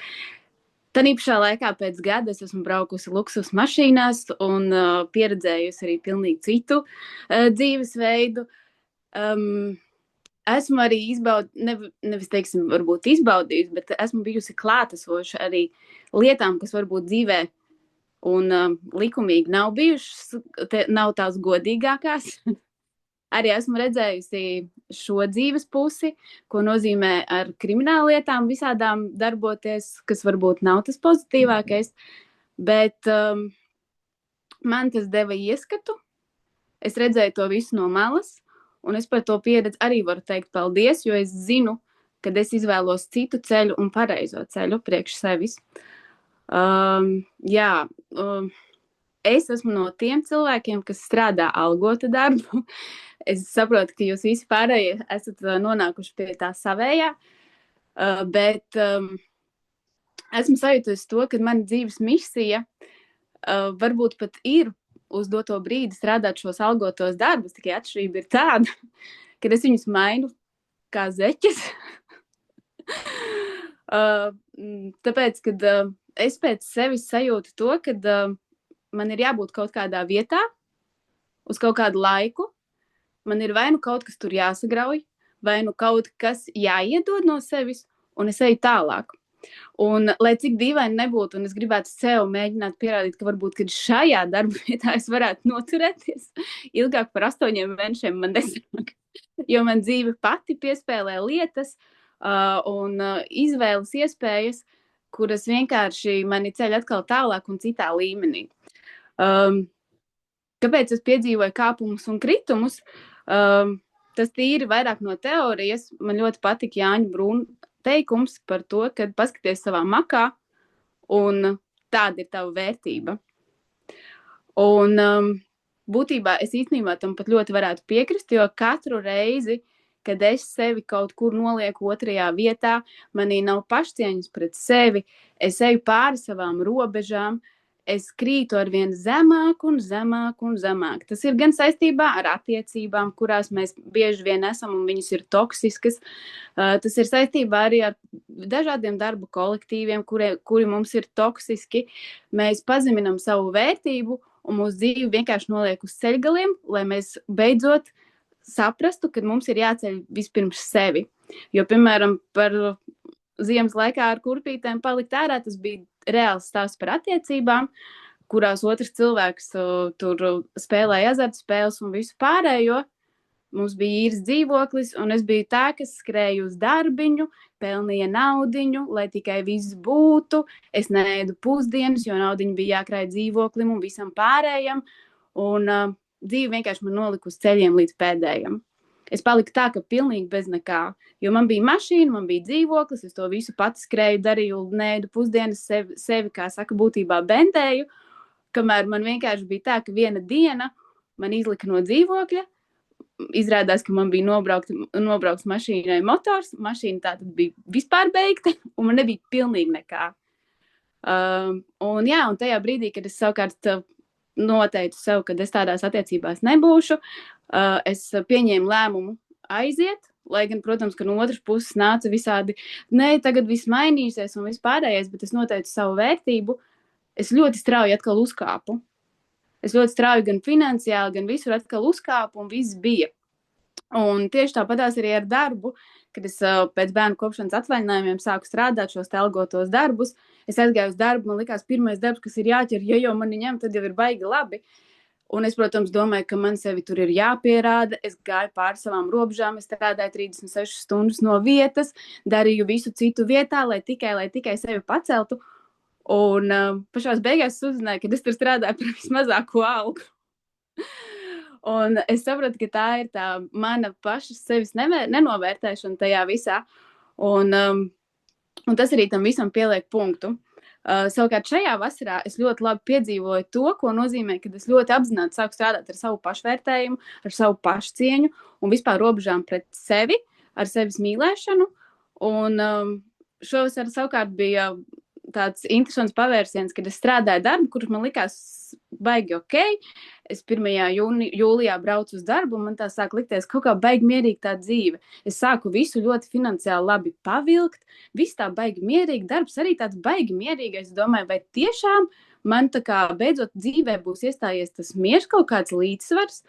Tad īpašā laikā pēc gada es esmu braukusi luksus mašīnās un pieredzējusi arī pilnīgi citu dzīvesveidu. Esmu arī nevis teiksim, varbūt izbaudījusi, bet esmu bijusi klātesoša arī lietām, kas varbūt dzīvē un likumīgi nav bijušas, nav tās godīgākās. Arī esmu redzējusi šo dzīves pusi, ko nozīmē ar krimināllietām visādām darboties, kas varbūt nav tas pozitīvākais, bet man tas deva ieskatu. Es redzēju to visu no malas. Un es par to pieredzi arī varu teikt paldies, jo es zinu, kad es izvēlos citu ceļu un pareizo ceļu priekš sevis. Es esmu no tiem cilvēkiem, kas strādā algotu darbu. Es saprotu, ka jūs visi pārējie esat nonākuši pie tā savējā, bet esmu sajutusi to, ka mana dzīves misija varbūt pat ir uz doto brīdi strādāt šos algotos darbus, tikai atšķirība ir tāda, kad es viņus mainu kā zeķes. Tāpēc, kad es pēc sevis sajūtu to, kad man ir jābūt kaut kādā vietā, uz kaut kādu laiku, man ir vai nu kaut kas tur jāsagrauj, vai nu kaut kas jāiedod no sevis, un es eju tālāk. Un, lai cik dīvaini nebūtu, un es gribētu sev mēģināt pierādīt, ka varbūt, kad šajā darba vietā es varētu noturēties ilgāk par 8 mēnešiem, man nesanāk. Jo man dzīve pati piespēlē lietas un izvēles iespējas, kuras vienkārši mani ceļ atkal tālāk un citā līmenī. Kāpēc es piedzīvoju kāpumus un kritumus? Tas tīri vairāk no teorijas. Man ļoti patika Jāņa Brūna teikums par to, ka paskaties savā makā un tāda ir tava vērtība. Un būtībā es īstenībā tam pat ļoti varētu piekrist, jo katru reizi, kad es sevi kaut kur nolieku otrajā vietā, manī nav pašcieņas pret sevi, es eju pāri savām robežām, es krītu arvien zemāk un zemāk un zemāk. Tas ir gan saistībā ar attiecībām, kurās mēs bieži vien esam un viņas ir toksiskas. Tas ir saistībā arī ar dažādiem darba kolektīviem, kuri mums ir toksiski. Mēs pazeminam savu vērtību un mūsu dzīvi vienkārši noliek uz ceļgaliem, lai mēs beidzot saprastu, ka mums ir jāceļ vispirms sevi. Jo, piemēram, par ziemas laikā ar kurpītēm palikt ārā, tas bija reāls stāsts par attiecībām, kurās otrs cilvēks tur spēlēja azartspēles un visu pārējo. Mums bija īres dzīvoklis, un es biju tā, kas skrēju uz darbiņu, pelnīja naudiņu, lai tikai viss būtu. Es neēdu pusdienas, jo naudiņu bija jākrāj dzīvoklim un visam pārējam, un dzīve vienkārši man nolika uz ceļiem līdz pēdējam. Es paliku tā, ka pilnīgi bez nekā, jo man bija mašīna, man bija dzīvoklis, es to visu pati skrēju, darīju, neēdu pusdienas, sevi, kā saka, būtībā bendēju, kamēr man vienkārši bija tā, ka viena diena man izlika no dzīvokļa, izrādās, ka man bija nobraukts mašīnai motors, mašīna tātad bija vispār beigta, un man nebija pilnīgi nekā. Un tajā brīdī, kad es savukārt noteicu sev, ka es tādās attiecībās nebūšu, es pieņēmu lēmumu aiziet, lai gan, protams, ka no otras puses nāca visādi, tagad viss mainīsies un viss pārējais, bet es noteicu savu vērtību, es ļoti strauji atkal uzkāpu. Es ļoti strauji gan finansiāli, gan visur atkal uzkāpu un viss bija. Un tieši tāpatās arī ar darbu, kad es pēc bērnu kopšanas atvaļinājumiem sāku strādāt šos algotos darbus, es aizgāju uz darbu, man likās pirmais darbs, kas ir jāķer, ja jau mani ņem, tad jau ir baigi labi. Un es, protams, domāju, ka man sevi tur ir jāpierāda, es gāju pāri savām robežām, es strādāju 36 stundas no vietas, darīju visu citu vietā, lai tikai sevi paceltu. Un pašās beigās uzzināju, ka es tur strādāju par vismazāko algu. Un es sapratu, ka tā ir tā mana paša sevis nenovērtēšana tajā visā. Un tas arī tam visam pieliek punktu. Savukārt šajā vasarā es ļoti labi piedzīvoju to, ko nozīmē, kad es ļoti apzināti sāku strādāt ar savu pašvērtējumu, ar savu pašcieņu un vispār robežām pret sevi, ar sevis mīlēšanu. Un šovasar savukārt bija tāds interesants pavērsiens, kad es strādāju darbu, kurš man likās baigi ok. Es 1. jūlijā braucu uz darbu, un man tā sāk likties kaut kā baigi mierīgi tā dzīve. Es sāku visu ļoti finansiāli labi pavilkt, viss tā baigi mierīgi, darbs arī tāds baigi mierīgais. Es domāju, vai tiešām man tā kā beidzot dzīvē būs iestājies tas miers, kaut kāds līdzsvars.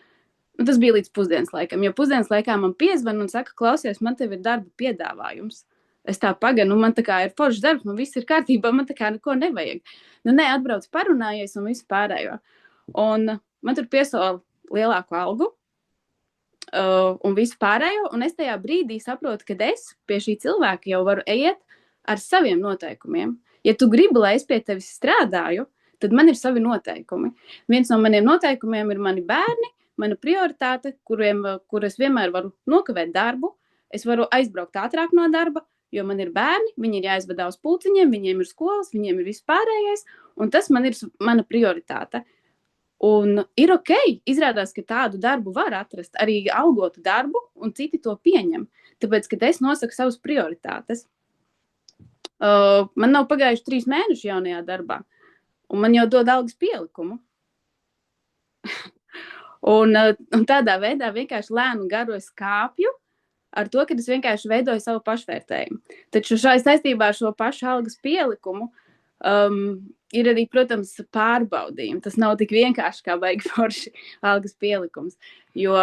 Un tas bija līdz pusdienas laikam, jo pusdienas laikā man piezvan un saka, klausies, man tev ir darba piedāvājums. Es tā paganu, man tā kā ir foršs darbs, man viss ir kārtībā, man tā kā neko nevajag. Atbrauc parunājies un visu pārējo. Un man tur piesola lielāku algu un visu pārējo, un es tajā brīdī saprotu, ka es pie šī cilvēka jau varu iet ar saviem noteikumiem. Ja tu gribi, lai es pie tevis strādāju, tad man ir savi noteikumi. Viens no maniem noteikumiem ir mani bērni, mana prioritāte, kuras vienmēr varu nokavēt darbu, es varu aizbraukt ātrāk no darba, jo man ir bērni, viņi ir jāizvadā uz pulciņiem, viņiem ir skolas, viņiem ir viss pārējais, un tas man ir mana prioritāte. Un ir ok, izrādās, ka tādu darbu var atrast, arī algotu darbu, un citi to pieņem, tāpēc, ka es nosaku savas prioritātes. Man nav pagājuši 3 mēneši jaunajā darbā, un man jau dod algas pielikumu. Un tādā veidā vienkārši lēnu garo skāpju ar to, ka es vienkārši veidoju savu pašvērtējumu. Taču šai saistībā ar šo pašu algas pielikumu ir arī, protams, pārbaudījumi. Tas nav tik vienkārši kā baigi forši algas pielikums, jo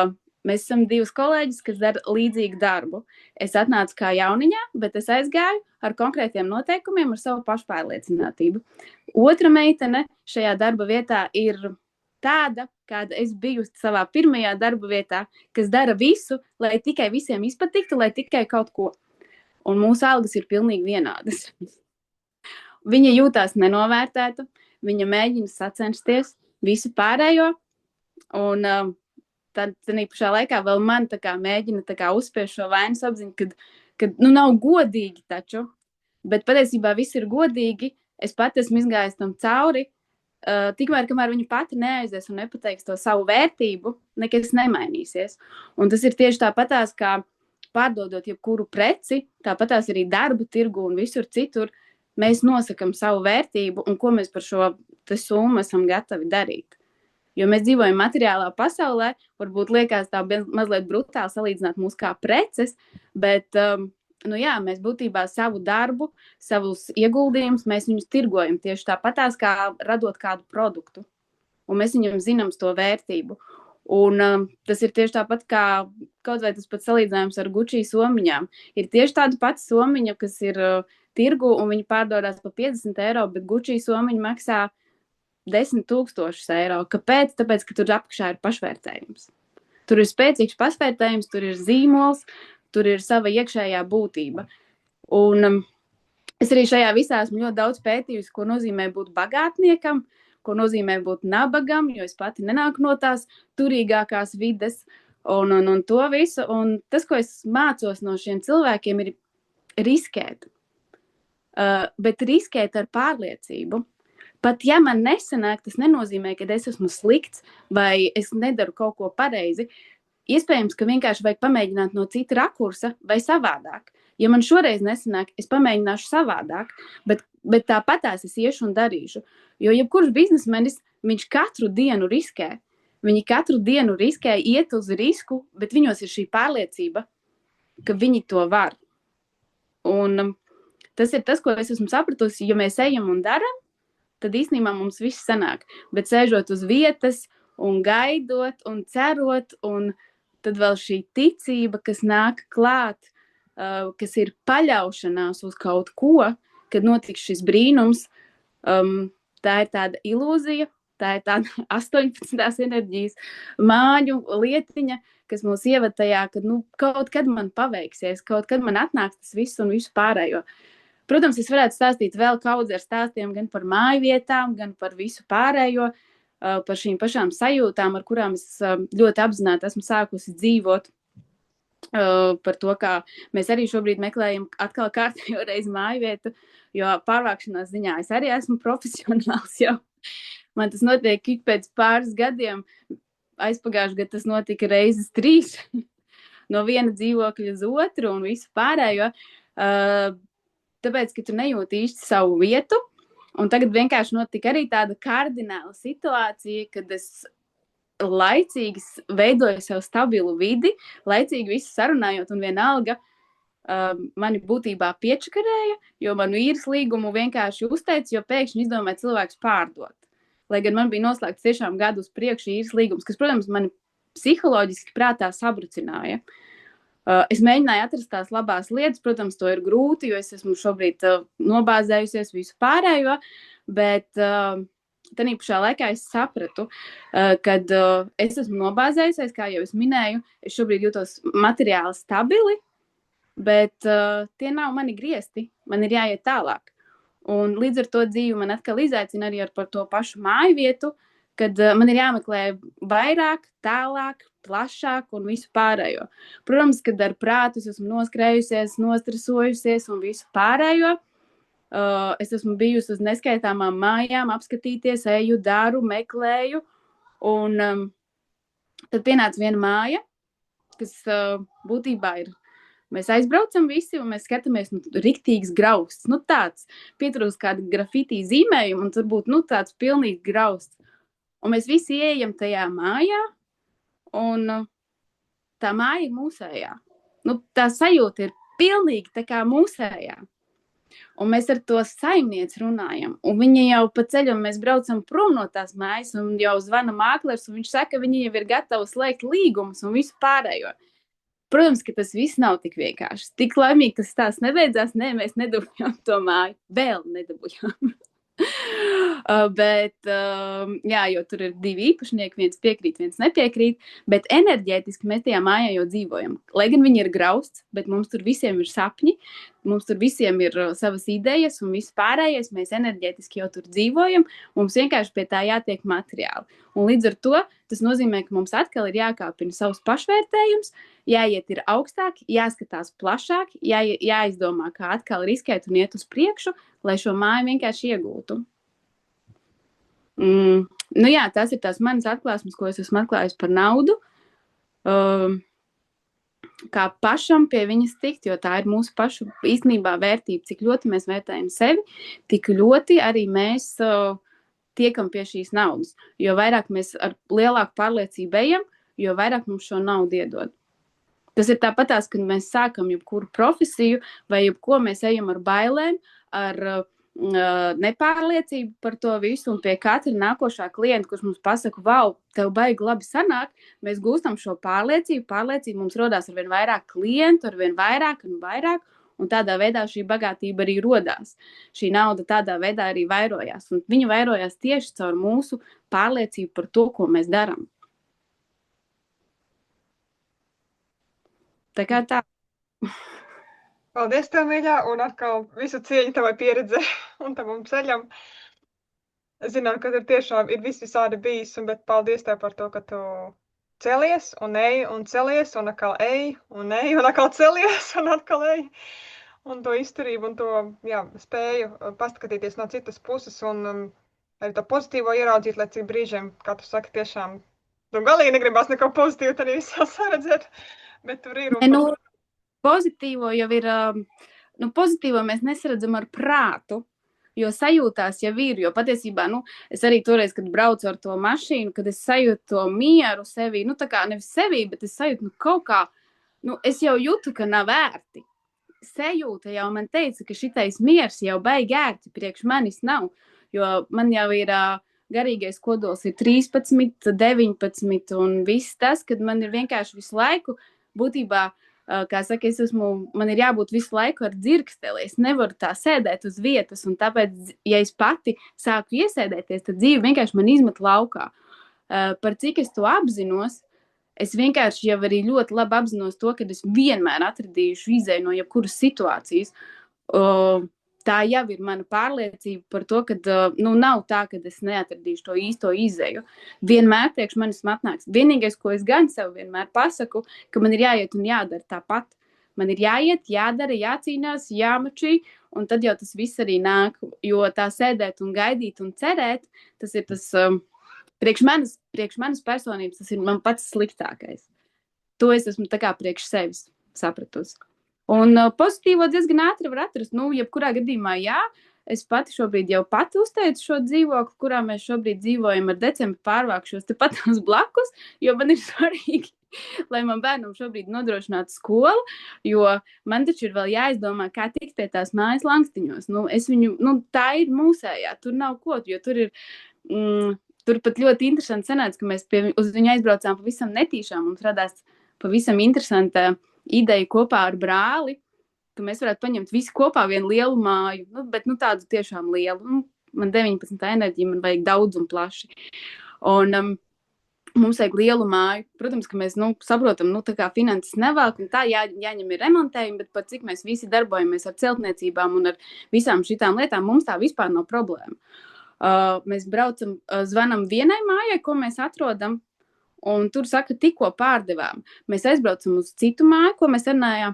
mēs esam divas kolēģis, kas dara līdzīgu darbu. Es atnācu kā jauniņā, bet es aizgāju ar konkrētiem noteikumiem, ar savu pašpārliecinātību. Otra meitene šajā darba vietā ir tāda, kāda es biju savā pirmajā darba vietā, kas dara visu, lai tikai visiem izpatiktu, lai tikai kaut ko. Un mūsu algas ir pilnīgi vienādas. Viņa jūtās nenovērtēta, viņa mēģina sacensties visu pārējo, un tad pašā laikā vēl man mēģina uzspiest šo vainas apziņu, kad nav godīgi taču, bet patiesībā viss ir godīgi. Es pat esmu izgājis tam cauri, tikmēr, kamēr viņa pati neaizies un nepateiks to savu vērtību, nekas nemainīsies. Un tas ir tieši tāpatās, kā pārdodot jebkuru preci, tāpatās arī darba tirgu un visur citur, mēs nosakam savu vērtību un ko mēs par šo summu esam gatavi darīt. Jo mēs dzīvojam materiālā pasaulē, varbūt liekas tā mazliet brutāli salīdzināt mūs kā preces, bet mēs būtībā savu darbu, savus ieguldījumus, mēs viņus tirgojam tieši tāpatās, kā radot kādu produktu. Un mēs viņam zinām to vērtību. Un tas ir tieši tāpat kā kaut vai tas pats salīdzinājums ar Gucci somiņām. Ir tieši tāda pati somiņa, kas ir tirgu, un viņi pārdodās pa 50 eiro, bet Gucci somiņa maksā 10 000 eiro. Kāpēc? Tāpēc, ka tur apakšā ir pašvērtējums. Tur ir spēcīgs pašvērtējums, tur ir zīmols, tur ir sava iekšējā būtība. Un es arī šajā visā esmu ļoti daudz pētījusi, ko nozīmē būt bagātniekam, ko nozīmē būt nabagam, jo es pati nenāku no tās turīgākās vides un to visu. Un tas, ko es mācos no šiem cilvēkiem, ir riskēt. Bet riskēt ar pārliecību. Pat ja man nesanāk, tas nenozīmē, ka es esmu slikts vai es nedaru kaut ko pareizi. Iespējams, ka vienkārši vajag pamēģināt no cita rakursa vai savādāk. Ja man šoreiz nesanāk, es pamēģināšu savādāk, bet tāpatās es iešu un darīšu. Jo jebkurš biznesmenis, viņš katru dienu riskē. Viņi katru dienu riskē, iet uz risku, bet viņos ir šī pārliecība, ka viņi to var. Un tas ir tas, ko es esmu sapratusi, ja mēs ejam un daram, tad īstenībā mums viss sanāk. Bet sēžot uz vietas un gaidot un cerot, un tad vēl šī ticība, kas nāk klāt, kas ir paļaušanās uz kaut ko, kad notiks šis brīnums, tā ir tāda ilūzija, tā ir tāda 18. enerģijas māņu lietiņa, kas mūs ieved tajā, ka kaut kad man paveiksies, kaut kad man atnāks tas viss un visu pārējo. Protams, es varētu stāstīt vēl kaudzi ar stāstiem gan par māju vietām, gan par visu pārējo, par šīm pašām sajūtām, ar kurām es ļoti apzināti esmu sākusi dzīvot, par to, kā mēs arī šobrīd meklējam atkal kārtējo reizi māju vietu, jo pārvākšanās ziņā es arī esmu profesionāls jau. Man tas notiek ik pēc pāris gadiem. Aizpagājuši gadu tas notika reizes 3 no viena dzīvokļa uz otru un visu pārējo. Tāpēc, ka tu nejūti īsti savu vietu, un tagad vienkārši notika arī tāda kardināla situācija, kad es laicīgi veidoju sev stabilu vidi, laicīgi visu sarunājot, un vienalga mani būtībā piečakarēja, jo manu īres līgumu vienkārši uzteica, jo pēkšņi izdomāja cilvēks pārdot. Lai gan man bija noslēgts tiešām gadu uz priekšu īres līgums, kas, protams, mani psiholoģiski prātā sabrucināja. Es mēģināju atrast tās labās lietas, protams, to ir grūti, jo es esmu šobrīd nobāzējusies visu pārējo, bet tanī pašā laikā es sapratu, kad es esmu nobāzējusies, kā jau es minēju, es šobrīd jūtos materiāli stabili, bet tie nav mani griesti, man ir jāiet tālāk. Un līdz ar to dzīvi man atkal izaicina arī par to pašu māju vietu, kad man ir jāmeklē vairāk, tālāk, plašāk un visu pārējo. Protams, kad ar prātu es esmu noskrējusies, nostresojusies un visu pārējo. Es esmu bijusi uz neskaitāmām mājām, apskatīties, eju, daru, meklēju. Un tad pienāca viena māja, kas būtībā ir. Mēs aizbraucam visi un mēs skatāmies, riktīgs grausts. Tāds pietrūkst kāda grafitī zīmējuma un tur būtu tāds pilnīgi grausts. Un mēs visi ieejam tajā mājā un tā māja ir mūsējā. Nu, tā sajūta ir pilnīgi tā kā mūsējā. Un mēs ar to saimnieci runājam. Un viņa jau pa ceļam, mēs braucam prom no tās mājas un jau zvana māklers, un viņš saka, viņa jau ir gatava slēgt līgumus un visu pārējo. Protams, ka tas viss nav tik vienkārši. Tik laimīgi tas tās nebeidzās, nē, mēs nedabūjām to māju. Vēl nedabūjām. Bet, jā, jo tur ir 2 īpašnieki, viens piekrīt, viens nepiekrīt, bet enerģētiski mēs tajā mājā jau dzīvojam. Lai gan viņi ir grausts, bet mums tur visiem ir sapņi, mums tur visiem ir savas idejas un viss pārējais, mēs enerģētiski jau tur dzīvojam, mums vienkārši pie tā jātiek materiāli. Un līdz ar to tas nozīmē, ka mums atkal ir jākāpina savs pašvērtējums, jāiet ir augstāk, jāskatās plašāk, jāizdomā, kā atkal riskēt un iet uz priekšu, lai šo māju vienkārši iegūtu. Nu jā, tas ir tās manas atklāsmes, ko es esmu atklājis par naudu. Kā pašam pie viņas tikt, jo tā ir mūsu pašu īstenībā vērtība. Cik ļoti mēs vērtējam sevi, tik ļoti arī mēs tiekam pie šīs naudas. Jo vairāk mēs ar lielāku pārliecību ejam, jo vairāk mums šo naudu iedod. Tas ir tāpatās, kad mēs sākam jebkuru profesiju vai jebko mēs ejam ar bailēm, ar nepārliecību par to visu, un pie katra nākošā klienta, kurš mums pasaka, vau, tev baigi labi sanāk, mēs gūstam šo pārliecību mums rodās arvien vairāk klientu, arvien vairāk un vairāk, un tādā veidā šī bagātība arī rodās. Šī nauda tādā veidā arī vairojās, un viņa vairojās tieši caur mūsu pārliecību par to, ko mēs daram. Tā kā tā. Paldies tev, mīļā, un atkal visu cieņu tavai pieredzē un tavam ceļam. Es zinām, ka tur tiešām ir visādi bijis, bet paldies tev par to, ka tu celies un ej un celies un atkal ej un atkal celies un atkal ej. Un to izturību un to spēju paskatīties no citas puses un arī to pozitīvo ieraudzīt, lai cik brīžiem, kā tu saki, tiešām galīgi negribas neko pozitīvu tad visā saredzēt, bet tur ir un pozitīvo jau ir, pozitīvo mēs nesaredzam ar prātu, jo sajūtās jau ir, jo patiesībā, es arī toreiz, kad braucu ar to mašīnu, kad es sajūtu to mieru sevī, tā kā nevis sevī, bet es sajūtu, kaut kā, es jau jūtu, ka nav vērti. Sajūta jau man teica, ka šitais miers jau baigi ērti, priekš manis nav, jo man jau ir garīgais kodols ir 13, 19 un viss tas, kad man ir vienkārši visu laiku būtībā, kā saka, man ir jābūt visu laiku ar dzirksteli. Es nevaru tā sēdēt uz vietas, un tāpēc, ja es pati sāku iesēdēties, tad dzīve vienkārši man izmet laukā. Par cik es to apzinos, es vienkārši jau arī ļoti labi apzinos to, ka es vienmēr atradīšu izēju no jebkuras situācijas. Tā jau ir mana pārliecība par to, ka nav tā, ka es neatradīšu to īsto izēju. Vienmēr priekš manis atnāks. Vienīgais, ko es gan sev vienmēr pasaku, ka man ir jāiet un jādara tāpat. Man ir jāiet, jādara, jācīnās, jāmačī, un tad jau tas viss arī nāk. Jo tā sēdēt un gaidīt un cerēt, tas ir tas priekš manas personības, tas ir man pats sliktākais. To es esmu tā kā priekš sevis sapratusi. Un pozitīvo diezgan ātri var atrast. Jebkurā gadījumā, jā, es pati šobrīd jau uzteicu šo dzīvokli, kurā mēs šobrīd dzīvojam ar decembri pārvākšos tepat uz blakus, jo man ir svarīgi, lai man bērnam šobrīd nodrošinātu skolu, jo man taču ir vēl jāizdomā, kā tikt pie tās mājas langstiņos. Tā ir mūsējā, tur nav ko, jo tur ir, tur pat ļoti interesanti sanāca, ka mēs uz viņu aizbraucām pavisam netīšām, mums radās pavisam interesanta ideja kopā ar brāli, ka mēs varētu paņemt visi kopā vienu lielu māju, bet tādu tiešām lielu. Man 19 enerģija, man vajag daudz un plaši. Un mums vajag lielu māju. Protams, ka mēs saprotam, tā kā finanses nevelk, un tā jāņem ir remontējumi, bet par cik mēs visi darbojamies ar celtniecībām un ar visām šitām lietām, mums tā vispār nav problēma. Mēs braucam, zvanam vienai mājai, ko mēs atrodam, un tur saka, tikko pārdevām. Mēs aizbraucam uz citu māju, ko mēs runājām,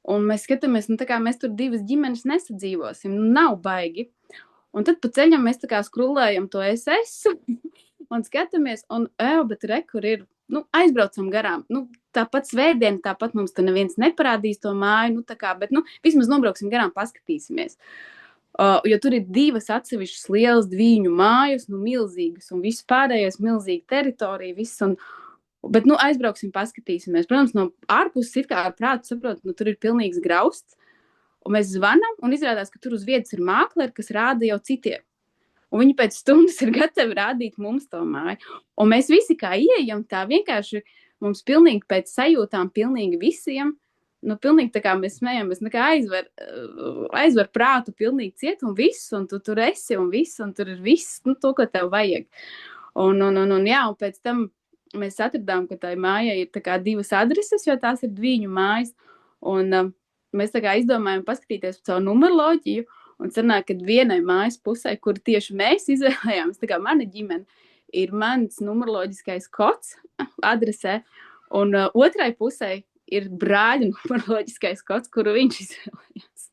un mēs skatāmies, tā kā mēs tur 2 ģimenes nesadzīvosim, nav baigi. Un tad pa ceļam mēs tā kā skrulējam to SS un skatāmies, un bet kur ir, aizbraucam garām. Tāpat svētdien, tāpat mums te neviens neparādīs to māju, bet vismaz nobrauksim garām, paskatīsimies. Jo tur ir 2 atsevišķas lielas dvīņu mājas, milzīgas, un viss pārējais milzīga teritorija, viss, Bet, aizbrauksim, paskatīsimies. Protams, no ārpuses it kā ar prātu saprot, tur ir pilnīgs grausts. Un mēs zvanām, un izrādās, ka tur uz vietas ir mākleri, kas rāda jau citiem. Un viņi pēc stundas ir gatavi rādīt mums to māju. Un mēs visi kā ieejam, tā vienkārši mums pilnīgi pēc sajūtām, pilnīgi visiem, pilnīgi tā kā mēs smējamies, kā aizver prātu pilnīgi ciet un viss, un tu tur esi un viss, un tur ir viss, to, ko tev vajag. Un pēc tam mēs atradām, ka tai mājai ir tā kā 2 adreses, jo tās ir Dvīņu mājas, un mēs tā kā izdomājam paskatīties par savu numeroloģiju, un sanāk, ka vienai mājas pusē, kur tieši mēs izvēlējāmies, tā kā mana ģimene, ir mans numeroloģiskais kods adresē, un otrai pusē ir brāļa numeroloģiskais kods, kuru viņš izvēlējās.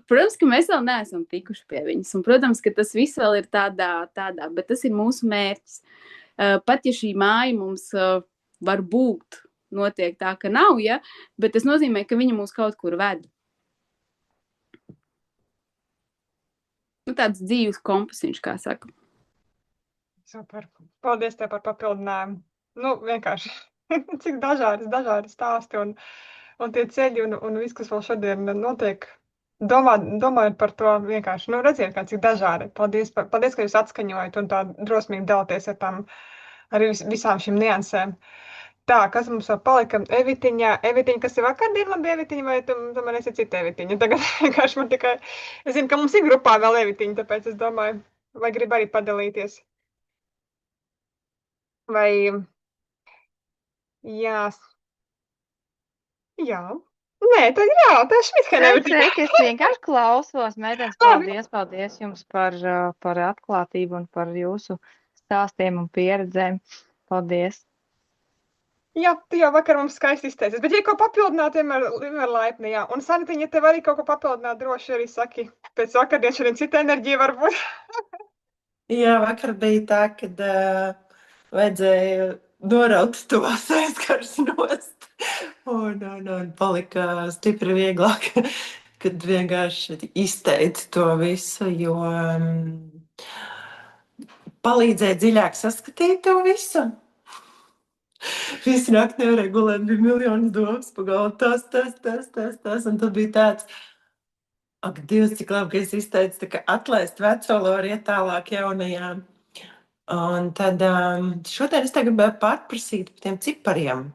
Protams, ka mēs vēl neesam tikuši pie viņas, un, protams, ka tas viss vēl ir tādā, bet tas ir mūsu mērķis. Pat ja šī māja mums var būt, notiek tā, ka nav, ja, bet tas nozīmē, ka viņa mūs kaut kur ved. Tāds dzīves kompasiņš, kā saka. Super. Paldies tev par papildinājumu. Vienkārši, cik dažādi stāsti un tie ceļi un viss, kas vēl šodien notiek. Domājot par to vienkārši, redziet, kā cik dažādi. Paldies, ka jūs atskaņojat un tā drosmīgi dalāties ar visām šīm niansēm. Tā, kas mums vēl palika? Evitiņa, kas ir vakardien, man bija Evitiņa, vai tu man esi cita Evitiņa? Tagad vienkārši man tikai, es zinu, ka mums ir grupā vēl Evitiņa, tāpēc es domāju, vai grib arī padalīties. Vai, jā. Nē, tad jā, tā Šmithena Evitiņa. Es vienkārši klausos, meitenes, paldies jums par atklātību un par jūsu stāstiem un pieredzēm. Paldies. Jā, tu jau vakar mums skaisti izteicies, bet ja ko papildināt, vienmēr laipni, jā. Un Sanitiņa, ja tev arī kaut ko papildināt, droši arī saki, pēc vakardien šodien cita enerģija varbūt. Jā, vakar bija tā, kad vajadzēja noraut to aizskars nost. Un palika stipri vieglāk, kad vienkārši izteica to visu, jo palīdzēja dziļāk saskatīt to visu. Visu nakti neregulēt, bija miljonas domas pagalvu, tas, un tad bija tāds, ak, Dievs, cik labi, ka es izteicu, tā kā atlaist veco loru, iet tālāk jaunajām. Un tad šodien es gribēju pārprasīt par tiem cipariem.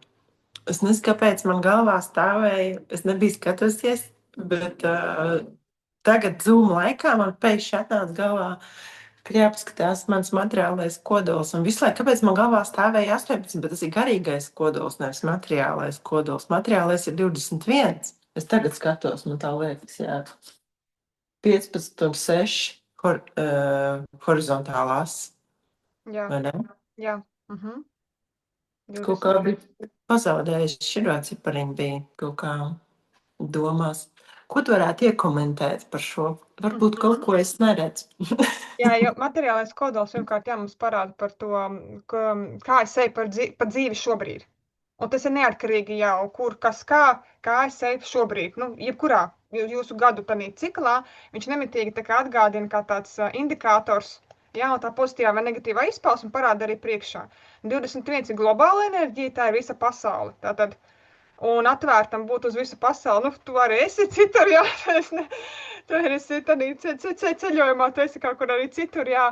Es nezinu, kāpēc man galvā stāvēja, es nebiju skatusies, bet tagad Zoom laikā man pēkšņi atnāca galvā, ka jāpaskatās mans materiālais kodols. Un visu laiku, kāpēc man galvā stāvēja 18, bet tas ir garīgais kodols, nevis materiālais kodols. Materiālais ir 21. Es tagad skatos, man tā liekas, jā. 15 un 6 horizontālās. Jā. Vai ne? Jā. Kaut kā bija pazaudējuši, širā cipariņi bija kaut kā domās. Ko tu varētu iekomentēt par šo? Varbūt kaut ko es neredzu. Jā, jo materiālais kodols vienkārt mums parāda par to, kā es eju par dzīvi šobrīd. Un tas ir neatkarīgi jau, kur, kas, kā es eju šobrīd. Jebkurā jūsu gadu tanī ciklā, viņš nemitīgi tā kā atgādina kā tāds indikators, jā, un tā pozitīvā vai negatīvā izpausme parāda arī priekšā. 21 ir globāla enerģija, tā ir visa pasaule. Tātad, un atvērtam būt uz visu pasauli, tu arī esi citur, jā, tu esi tādā ceļojumā, tu esi kaut kur arī citur, jā,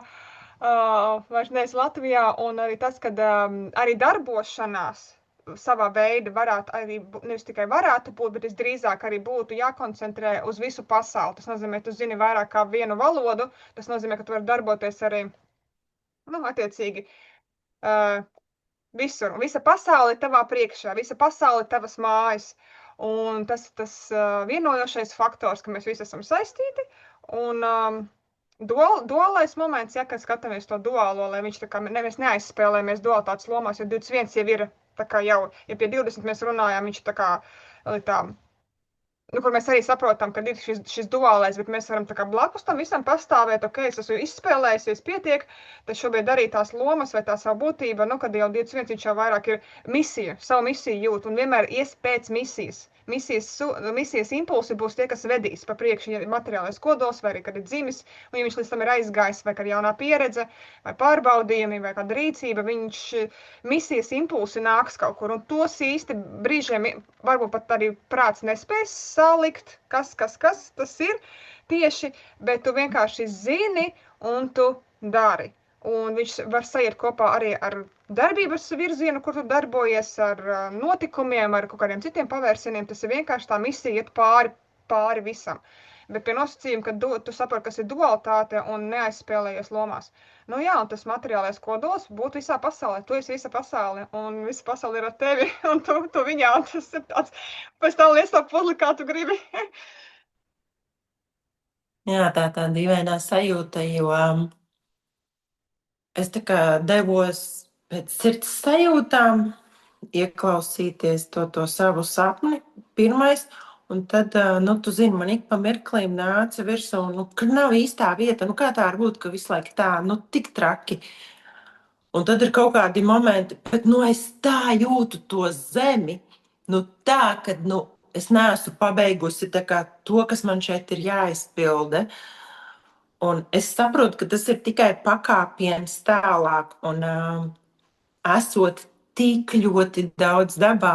vairs neesi Latvijā, un arī tas, kad arī darbošanās savā veida varētu arī, nevis tikai varētu būt, bet drīzāk arī būtu jākoncentrē uz visu pasauli. Tas nozīmē, tu zini vairāk kā vienu valodu, tas nozīmē, ka tu vari darboties arī, attiecīgi, visur. Visa pasaule ir tavā priekšā, visa pasaule ir tavas mājas. Un tas vienojošais faktors, ka mēs visi esam saistīti. Un duālais moments, ja, kad skatāmies to duālo, lai viņš tā kā mēs neaizspēlējamies dualitātes lomās, jo 21 jau ir tā kā jau, ja pie 20 mēs runājām, viņš tā kā tā, kur mēs arī saprotam, ka ir šis duālais, bet mēs varam tā kā blakus tam visam pastāvēt, ok, es esmu izspēlējusies, pietiek, tad šobrīd arī tās lomas vai tā savu būtība, kad jau 21 viņš jau vairāk ir misija, savu misiju jūt un vienmēr ies pēc misijas. misijas impulsi būs tie, kas vedīs pa priekšu, ja materiālais kodols, vai arī, kad ir dzimis, un ja viņš līdz tam ir aizgājis, vai kad jaunā pieredze, vai pārbaudījumi, vai kāda rīcība, misijas impulsi nāks kaut kur, un tos īsti brīžiem varbūt pat arī prāts nespēs salikt, kas tas ir tieši, bet tu vienkārši zini, un tu dari. Un viņš var sajiet kopā arī ar darbības virzienu, kur tu darbojies, ar notikumiem, ar kaut kādiem citiem pavērsieniem. Tas ir vienkārši tā misija iet pāri visam. Bet pie nosacījuma, ka tu saproti, kas ir dualitāte un neaizspēlējies lomās. Nu jā, un tas materiālais kodols būtu visā pasaulē. Tu esi visa pasaule, un visa pasaule ir ar tevi, un tu viņā. Tas ir tāds, pēc tā liec to puzli, kā tu gribi. Jā, tā dīvainā sajūta, jo es tā kā devos pēc sirds sajūtām, ieklausīties to savu sapni pirmais, un tad, tu zini, man ik pa mirklīm nāca virsū, ka nav īstā vieta, kā tā var būt, ka visu laiku tā, tik traki. Un tad ir kaut kādi momenti, bet, es tā jūtu to zemi, tā, ka, es neesmu pabeigusi tā kā to, kas man šeit ir jāizpilda. Un es saprotu, ka tas ir tikai pakāpiens tālāk, un esot tik ļoti daudz dabā.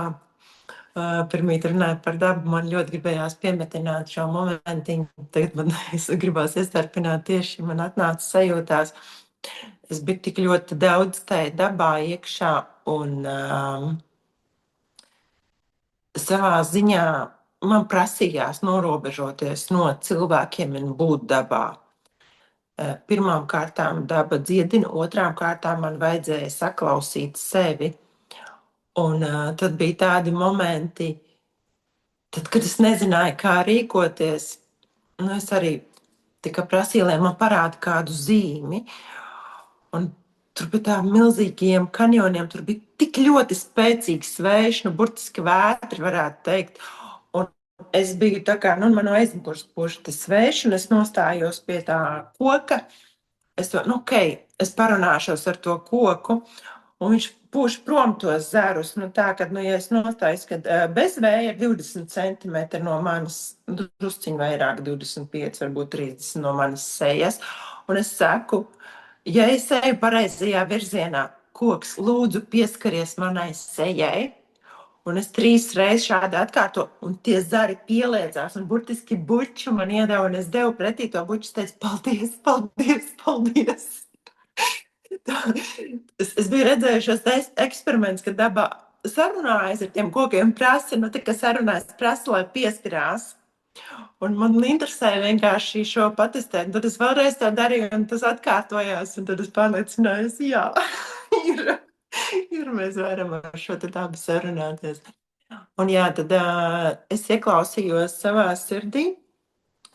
Pirmīt runāju par dabu, man ļoti gribējās piemetināt šo momentiņu. Tagad man gribās iestarpināt tieši, man atnāca sajūtās. Es biju tik ļoti daudz tajā dabā iekšā, un savā ziņā man prasījās norobežoties no cilvēkiem un būt dabā. Pirmām kārtām daba dziedina, otrām kārtām man vajadzēja saklausīt sevi. Un tad bija tādi momenti, kad es nezināju, kā rīkoties. Es arī tikai prasīju, lai man parāda kādu zīmi. Un tur bija tā milzīgiem kanjoniem, tur bija tik ļoti spēcīgs vējš, burtiski vētri varētu teikt. Es biju tā kā, man no aizmugures puša tas vējš, un es nostājos pie tā koka. Es parunāšos ar to koku, un viņš pūš prom tos zērus. Tā, kad, ja es nostājos, kad bez vēja 20 centimetri no manas, drusciņ vairāk, 25, varbūt 30 no manas sejas. Un es saku, ja es eju pareizajā virzienā, koks, lūdzu pieskaries manai sejai. Un es 3 reizes šādi atkārto, un tie zari pieliedzās, un burtiski buču man iedeva, un es devu pretī to buču, teicu, paldies, paldies, paldies. Es biju redzējušos eksperimentus, kad dabā sarunājas ar tiem kokiem prasa, ka sarunājas prasa, lai pieskarās. Un man interesēja vienkārši šo patestēt, un tad es vēlreiz to darīju, un tas atkārtojās, un tad es pārliecinājos, jā, ir, mēs varam ar šo dabu sarunāties. Un jā, tad es ieklausījos savā sirdī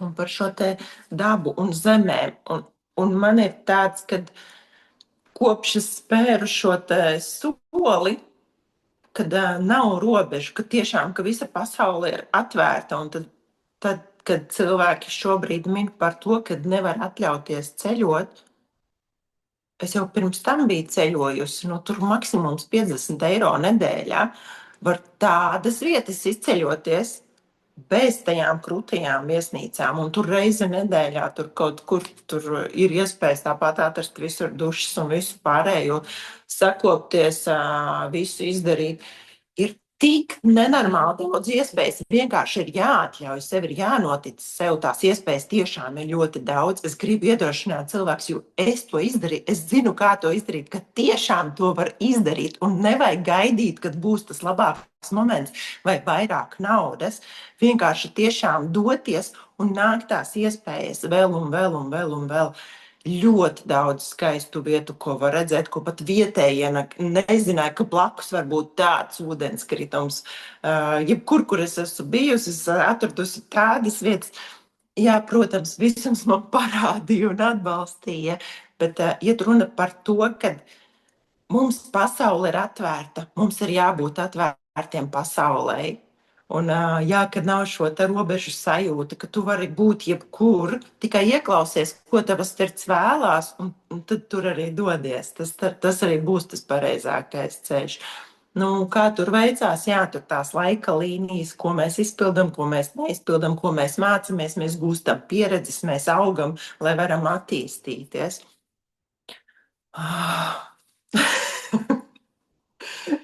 un par šo te dabu un zemēm. Un man ir tāds, kad kopš es spēru šo te soli, kad nav robežu, ka tiešām, ka visa pasaule ir atvērta. Un tad, kad cilvēki šobrīd min par to, kad nevar atļauties ceļot, es jau pirms tam biju ceļojusi, tur maksimums 50 eiro nedēļā. Var tādas vietas izceļoties bez tajām krūtajām viesnīcām. Un tur reize nedēļā tur kaut kur tur ir iespējas tāpat atrast visur dušas un visu pārējo, sakopties, visu izdarīt. Ir tik nenormāli daudz iespējas. Vienkārši ir jāatļauj, sev ir jānotic sev. Tās iespējas tiešām ir ļoti daudz. Es gribu iedrošināt cilvēkus, jo es to izdarīju. Es zinu, kā to izdarīt, ka tiešām to var izdarīt. Un nevajag gaidīt, kad būs tas labāks moments vai vairāk naudas. Vienkārši tiešām doties un nāk tās iespējas vēl un vēl un vēl un vēl. Ļoti daudz skaistu vietu, ko var redzēt, ko pat vietējie nezināja, ka blakus var būt tāds ūdenskritums. Jebkur, kur es esmu bijusi, es atradusi tādas vietas. Jā, protams, visums man parādīja un atbalstīja, bet iet runa par to, ka mums pasaule ir atvērta, mums ir jābūt atvērtiem pasaulē. Un, kad nav šo te robežu sajūta, ka tu vari būt jebkur, tikai ieklausies, ko tavas sirds vēlās, un tad tur arī dodies. Tas arī būs tas pareizākais ceļš. Nu, kā tur veicās, jā, tur tās laika līnijas, ko mēs izpildam, ko mēs neizpildam, ko mēs mācāmies, mēs gūstam pieredzes, mēs augam, lai varam attīstīties.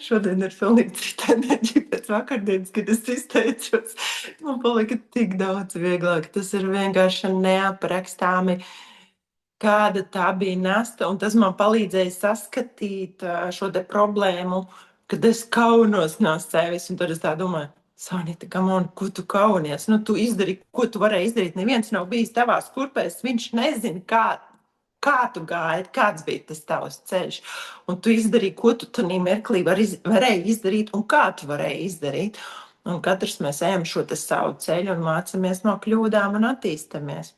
Šodien ir pilnīgi cita enerģija pēc vakardienas, kad es izteicos. Man palika tik daudz vieglāk. Tas ir vienkārši neaprakstāmi, kāda tā bija nasta. Un tas man palīdzēja saskatīt šo te problēmu, kad es kaunos no sevis. Un tad es tā domāju, Sonita, ko tu kaunies? Nu, tu izdarīji, ko tu varēji izdarīt. Neviens nav bijis tavās kurpēs. Viņš nezina, kā tu gāji, kāds bija tas tavs ceļš. Un tu izdarīji, ko tu tanī mirklī varēji izdarīt un kā tu varēji izdarīt. Un katrs mēs ejam šo savu ceļu un mācāmies no kļūdām un attīstamies.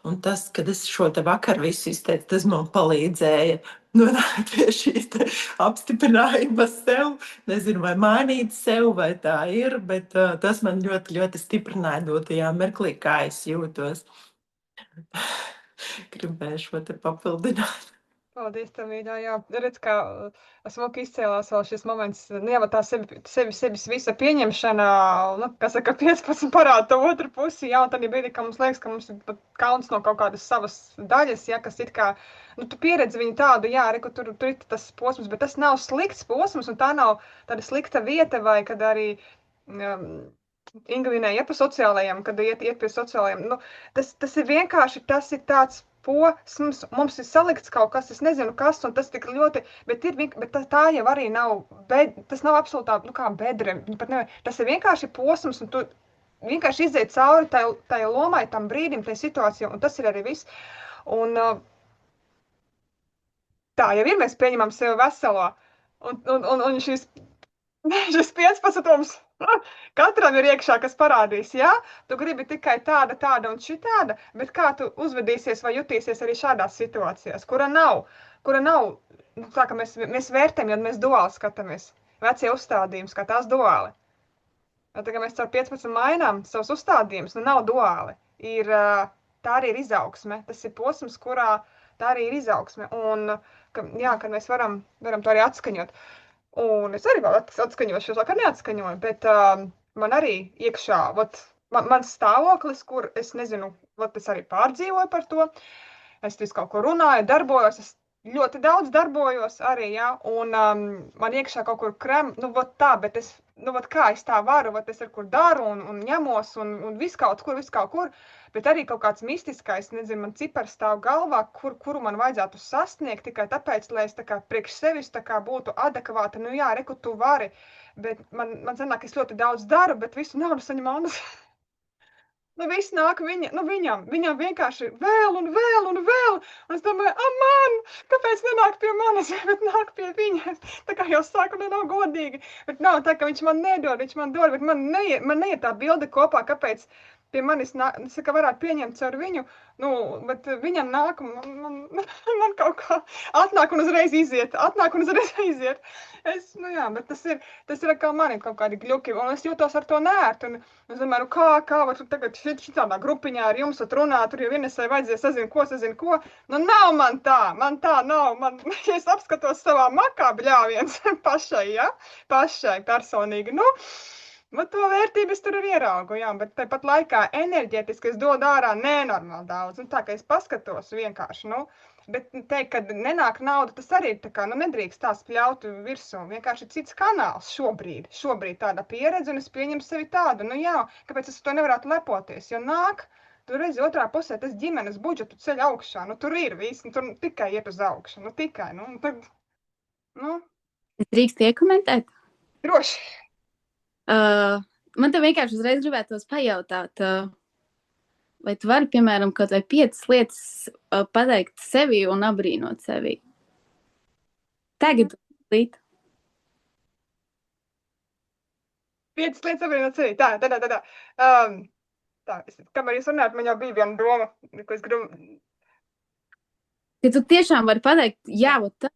Un tas, kad es šo te vakar visu izteicu, tas man palīdzēja nonākt pie šī apstiprinājuma sev. Nezinu, vai mainīt sev, vai tā ir, bet tas man ļoti, ļoti stiprināja dotajā mirklī, kā es jūtos. Gribēju šo te papildināt. Paldies, Tamīdā. Jā, redz, kā smuki izcēlās vēl šis moments, jā, tā sevis visa pieņemšana, nu, kas saka, 15 parāda to otru pusi, jā, un tad brīdī, ka mums liekas, ka mums ir pat kauns no kaut kādas savas daļas, jā, kas it kā, nu, tu pieredzi viņu tādu, jā, reku, tur ir tas posms, bet tas nav slikts posms, un tā nav tāda slikta vieta, vai kad arī Inga vinēja pa sociālajiem, kad iet pie sociālajiem, nu, tas ir vienkārši, tas ir tāds posms, mums ir salikts kaut kas, es nezinu kas, un tas tik ļoti, bet tā jau arī nav, tas nav absolūtā, nu kā bedre, tas ir vienkārši posms, un tu vienkārši iziet cauri tai lomai, tam brīdim, tai situācijai, un tas ir arī viss. Un tā jau ir, mēs pieņemam sevi veselo, un šis 15. Katram ir iekšā, kas parādīs, jā, tu gribi tikai tāda un šitāda, bet kā tu uzvedīsies vai jutīsies arī šādās situācijās, kura nav, nu, tā kā mēs vērtējam, jo mēs duāli skatāmies, vecie uzstādījums, kā tās duāli. Tā kā mēs caur 15 mainām savus uzstādījumus, nu nav duāli, tā arī ir izaugsme, tas ir posms, kurā tā arī ir izaugsme, un, jā, kad mēs varam to arī atskaņot. Un es arī vēl atskaņošu, es vēl neatskaņoju, bet man arī iekšā, mans stāvoklis, kur es nezinu, es arī pārdzīvoju par to, es visu kaut ko runāju, darbojos, es ļoti daudz darbojos arī, jā, un man iekšā kaut kur tā, bet es, kā es tā varu, es ar kur daru un ņemos un visu kaut kur, bet arī kaut kāds mistiskais, nezinu, man cipars stāv galvā, kuru man vajadzētu sasniegt tikai tāpēc, lai es tā kā priekš sevis tā kā būtu adekvāta, nu jā, reku tu vari, bet man sanāk, es ļoti daudz daru, bet visu naudu saņem Annas. Nu, viss nāk viņam vienkārši vēl, un es domāju, man, kāpēc nenāk pie manis, bet nāk pie viņa, tā kā jau saku, nav godīgi, bet nav tā, ka viņš man nedod, viņš man dod, bet man neiet tā bilde kopā, kāpēc pie manis nāk, es kā varētu pieņemt caur viņu, nu, bet viņam nāk, man kaut kā atnāk un uzreiz iziet, nu jā, bet tas ir kā maniem kaut kādi gļuki, un es jūtos ar to nērt, un es domāju, kā var tu tagad šitādā grupiņā ar jums runāt, tur jau vienesai vajadzēja sazinu ko, nu nav man tā nav, ja es apskatos savā makā bļāviens pašai, ja, personīgi, nu, to vērtību es tur arī ieraugu, jā, bet tāpat laikā enerģētiski es dodu ārā nenormāli daudz, un tā, ka es paskatos vienkārši, nu, bet teikt, kad nenāk nauda, tas arī tā kā, nu, nedrīkst tās pļaut virsū, vienkārši cits kanāls šobrīd tāda pieredze, un es pieņemu sevi tādu, nu jā, kāpēc es to nevarētu lepoties, jo nāk, tu redzi otrā pusē, tas ģimenes budžetu ceļ augšā, nu, tur ir viss, nu, tur tikai iet uz augšu, nu, tikai, nu, tad, nu. Es drīkst iekomentēt? Droši. Man te vienkārši uzreiz gribētos pajautāt, vai tu vari, piemēram, kaut vai 5 lietas pateikt sevi un abrīnot sevi? Tagad līdz. 5 lietas abrīnot sevi, tā. Kamēr jūs runājat, man jau bija viena doma, ko es gribu. Ja tu tiešām vari pateikt, jā, tas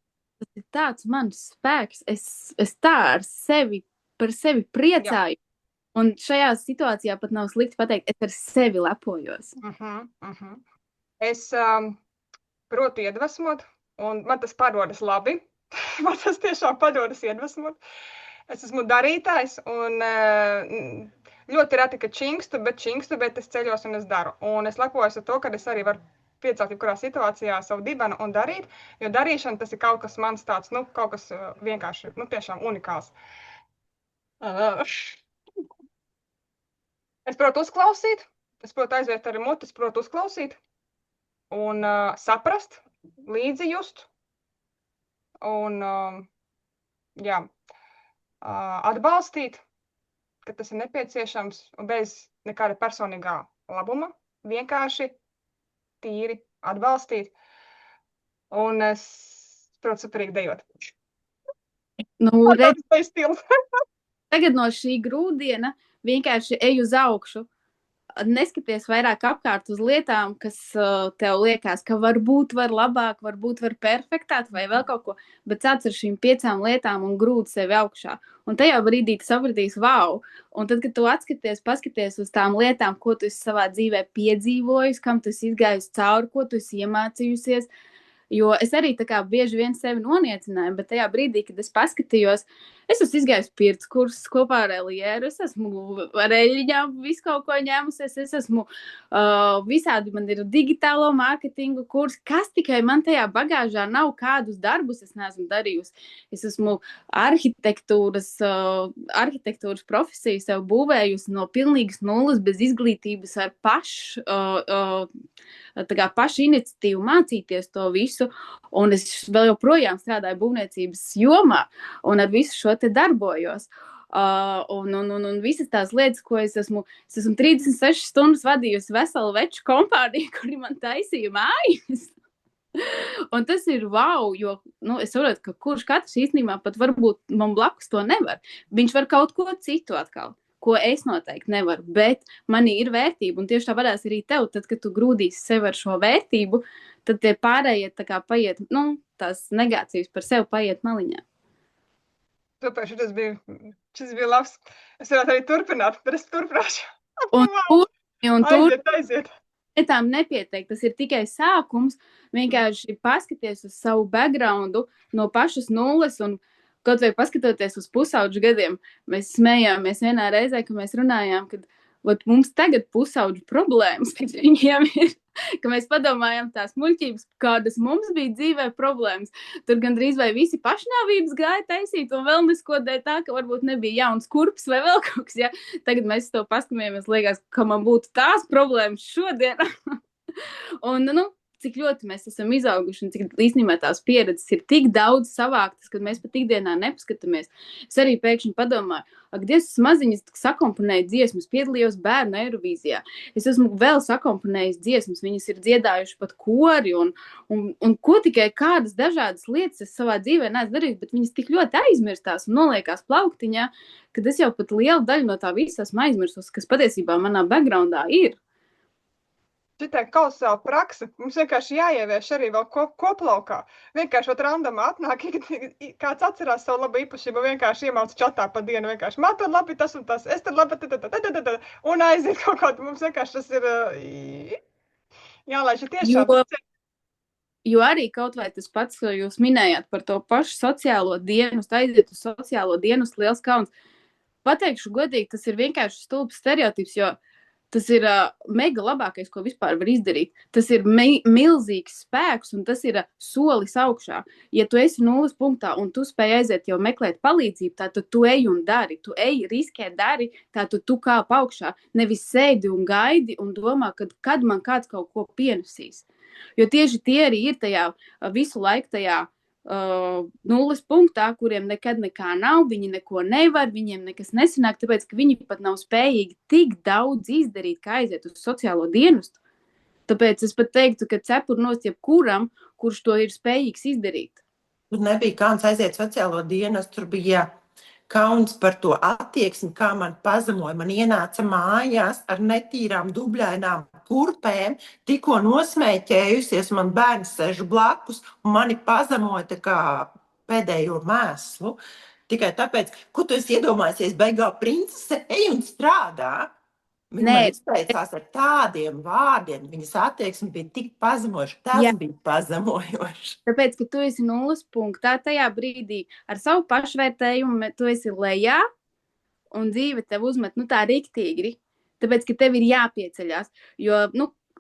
ir tāds mans spēks, es tā ar sevi, par sevi priecāju, un šajā situācijā pat nav slikti pateikt, es ar sevi lepojos. Es protu iedvesmot, un man tas parodas labi, Man tas tiešām padodas iedvesmot. Es esmu darītājs un ļoti reti, ka čingstu, bet es ceļos un es daru. Un es lepojos ar to, ka es arī varu piecelt jebkurā situācijā savu dibenu un darīt, jo darīšana tas ir kaut kas mans tāds, kaut kas vienkārši, tiešām unikāls. Es protu uzklausīt, es protu aiziet ar muti, es protu uzklausīt un saprast, līdzi just un, atbalstīt, ka tas ir nepieciešams un bez nekāda personīgā labuma, vienkārši tīri atbalstīt. Un es, protams, superīgi dejot. Tagad no šī grūdiena vienkārši ej uz augšu. Neskaties vairāk apkārt uz lietām, kas tev liekas, ka varbūt var labāk, varbūt var perfektāt vai vēl kaut ko, bet sāc ar šīm 5 lietām un grūdi sevi augšā. Un tajā brīdī tu sapratīsi, wow! Un tad, kad tu paskaties uz tām lietām, ko tu esi savā dzīvē piedzīvojis, kam tu esi izgājis cauri, ko tu esi iemācījusies, jo es arī tā kā bieži vien sevi noniecināju, bet tajā brīdī, kad es paskatījos, es esmu izgājis pirts kursus kopā ar Elieru, es esmu ar Eļiņām visu kaut ko ņēmusies, es esmu visādi, man ir digitālo mārketingu kurs, kas tikai man tajā bagāžā nav, kādus darbus es neesmu darījusi. Es esmu arhitektūras profesiju sev būvējusi no pilnīgas nulles, bez izglītības ar pašu iniciatīvu mācīties to visu, un es vēl joprojām strādāju būvniecības jomā, un ar visu šo te darbojos. Un visas tās lietas, ko es esmu 36 stundas vadījusi veselu veču kompāniju, kuri man taisīja mājas. Un tas ir wow, jo es saprotu, ka katrs īstenībā pat varbūt man blakus to nevar. Viņš var kaut ko citu atkal, ko es noteikti nevaru, bet manī ir vērtība, un tieši tāpatās arī tev, tad, kad tu grūdīsi sev ar šo vērtību, tad tie pārējie tā kā paiet, tās negācijas par sevi paiet maliņā. Super, šis bija labs. Es varētu arī turpināt, bet es turpināšu. Aiziet. Tām nepietiek, tas ir tikai sākums, vienkārši paskaties uz savu backgroundu no pašas nulles un kaut vai paskatoties uz pusauģu gadiem. Mēs smējāmies vienā reizē, ka mēs runājām, kad mums tagad pusauģu problēmas, kad viņiem ir, ka mēs padomājam tās muļķības, kādas mums bija dzīvē problēmas. Tur gandrīz vai visi pašnāvības gāja taisīt un vēl neskodēja tā, ka varbūt nebija jauns kurps vai vēl kaut kas, ja. Tagad mēs to paskatāmies, liekas, ka man būtu tās problēmas šodien. Un, cik ļoti mēs esam izauguši un cik īstenībā tās pieredzes ir tik daudz savāktas, kad mēs pat ikdienā nepaskatāmies. Es arī pēkšņi padomāju, Dievs, maziņas sakomponēju dziesmas, piedalījos bērnu Eirovīzijā. Es esmu vēl sakomponējis dziesmas, viņas ir dziedājuši pat kori un ko tikai kādas dažādas lietas es savā dzīvē neesmu darījis, bet viņas tik ļoti aizmirstās un noliekās plauktiņā, kad es jau pat lielu daļu no tā visas esmu aizmirsus, kas patiesībā manā backgroundā ir. Šitā kolosāla praksa, mums vienkārši jāievieš arī vēl koplaukā. Vienkārši randamā atnāk, kāds atcerās savu labu īpašību, vienkārši iemauc čatā pa dienu, vienkārši man tur labi tas un tas, es tur labi, un aiziet kaut kādu, mums vienkārši tas ir jālaiž tiešām. Jo arī kaut vai tas pats, ko jūs minējāt par to pašu sociālo dienestu, aiziet uz sociālo dienestu, liels kauns. Pateikšu godīgi, tas ir vienkārši stulbs stereotips, jo tas ir mega labākais, ko vispār var izdarīt. Tas ir milzīgs spēks un tas ir solis augšā. Ja tu esi nulles punktā un tu spēj aiziet jau meklēt palīdzību, tātad tu ej un dari, tu ej, riskē, dari, tātad tu kāp augšā. Nevis sēdi un gaidi un domā, kad man kāds kaut ko pienesīs. Jo tieši tie arī ir tajā visu laiku tajā nulles punktā, kuriem nekad nekā nav, viņi neko nevar, viņiem nekas nesanāk, tāpēc, ka viņi pat nav spējīgi tik daudz izdarīt, kā aiziet uz sociālo dienestu. Tāpēc es pat teiktu, ka cepur nost jebkuram, kurš to ir spējīgs izdarīt. Tur nebija kauns aiziet sociālo dienestu, tur bija kauns par to attieksmi, kā man pazemoja. Man ienāca mājās ar netīrām dubļainām kurpēm, tikko nosmēķējusies, man bērns sēž blakus un mani pazemoja tā kā pēdējo mēslu. Tikai tāpēc, ko tu esi iedomājusies, beigā princese, ej un strādā. Viņa man izteicās ar tādiem vārdiem, viņas attieksme bija tik pazemojoša, tas bija pazemojoši. Tāpēc, ka tu esi nulles punktā tajā brīdī ar savu pašvērtējumu, tu esi lejā un dzīve tev uzmet, tā riktīgi, tāpēc, ka tev ir jāpieceļās, jo,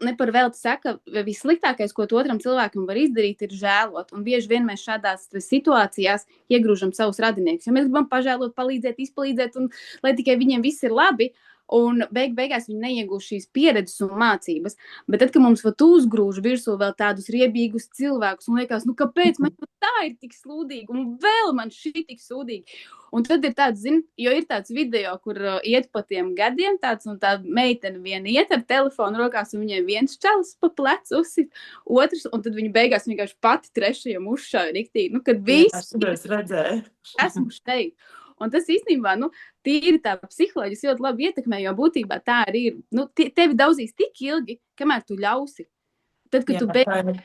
ne par velti saka, vissliktākais, ko otram cilvēkam var izdarīt, ir žēlot, un bieži vien mēs šādās situācijās iegrūžam savus radiniekus, jo mēs gribam pažēlot, palīdzēt, izpalīdzēt, un lai tikai viņiem viss ir labi, un beigās viņi neiegūst šīs pieredzes un mācības. Bet tad, kad mums uzgrūž virsū vēl tādus riebīgus cilvēkus, un liekas, kāpēc man tā ir tik slūdīgi, un vēl man šī tik sūdīgi. Un tad ir tāds, jo ir tāds video, kur iet pa tiem gadiem, un tā meitene viena iet ar telefonu rokās, un viņai viens čalis pa plecu uzsit, otrs, un tad viņa beigās vienkārši pati trešajam uzšāja riktīgi. Kad viss redzēju. Esmu šeit. Un tas īstenībā, tīri tā psiholoģiski ļoti labi ietekmē, jo būtībā tā arī ir. Tevi daudzīs tik ilgi, kamēr tu ļausi. Tad, kad tu beidz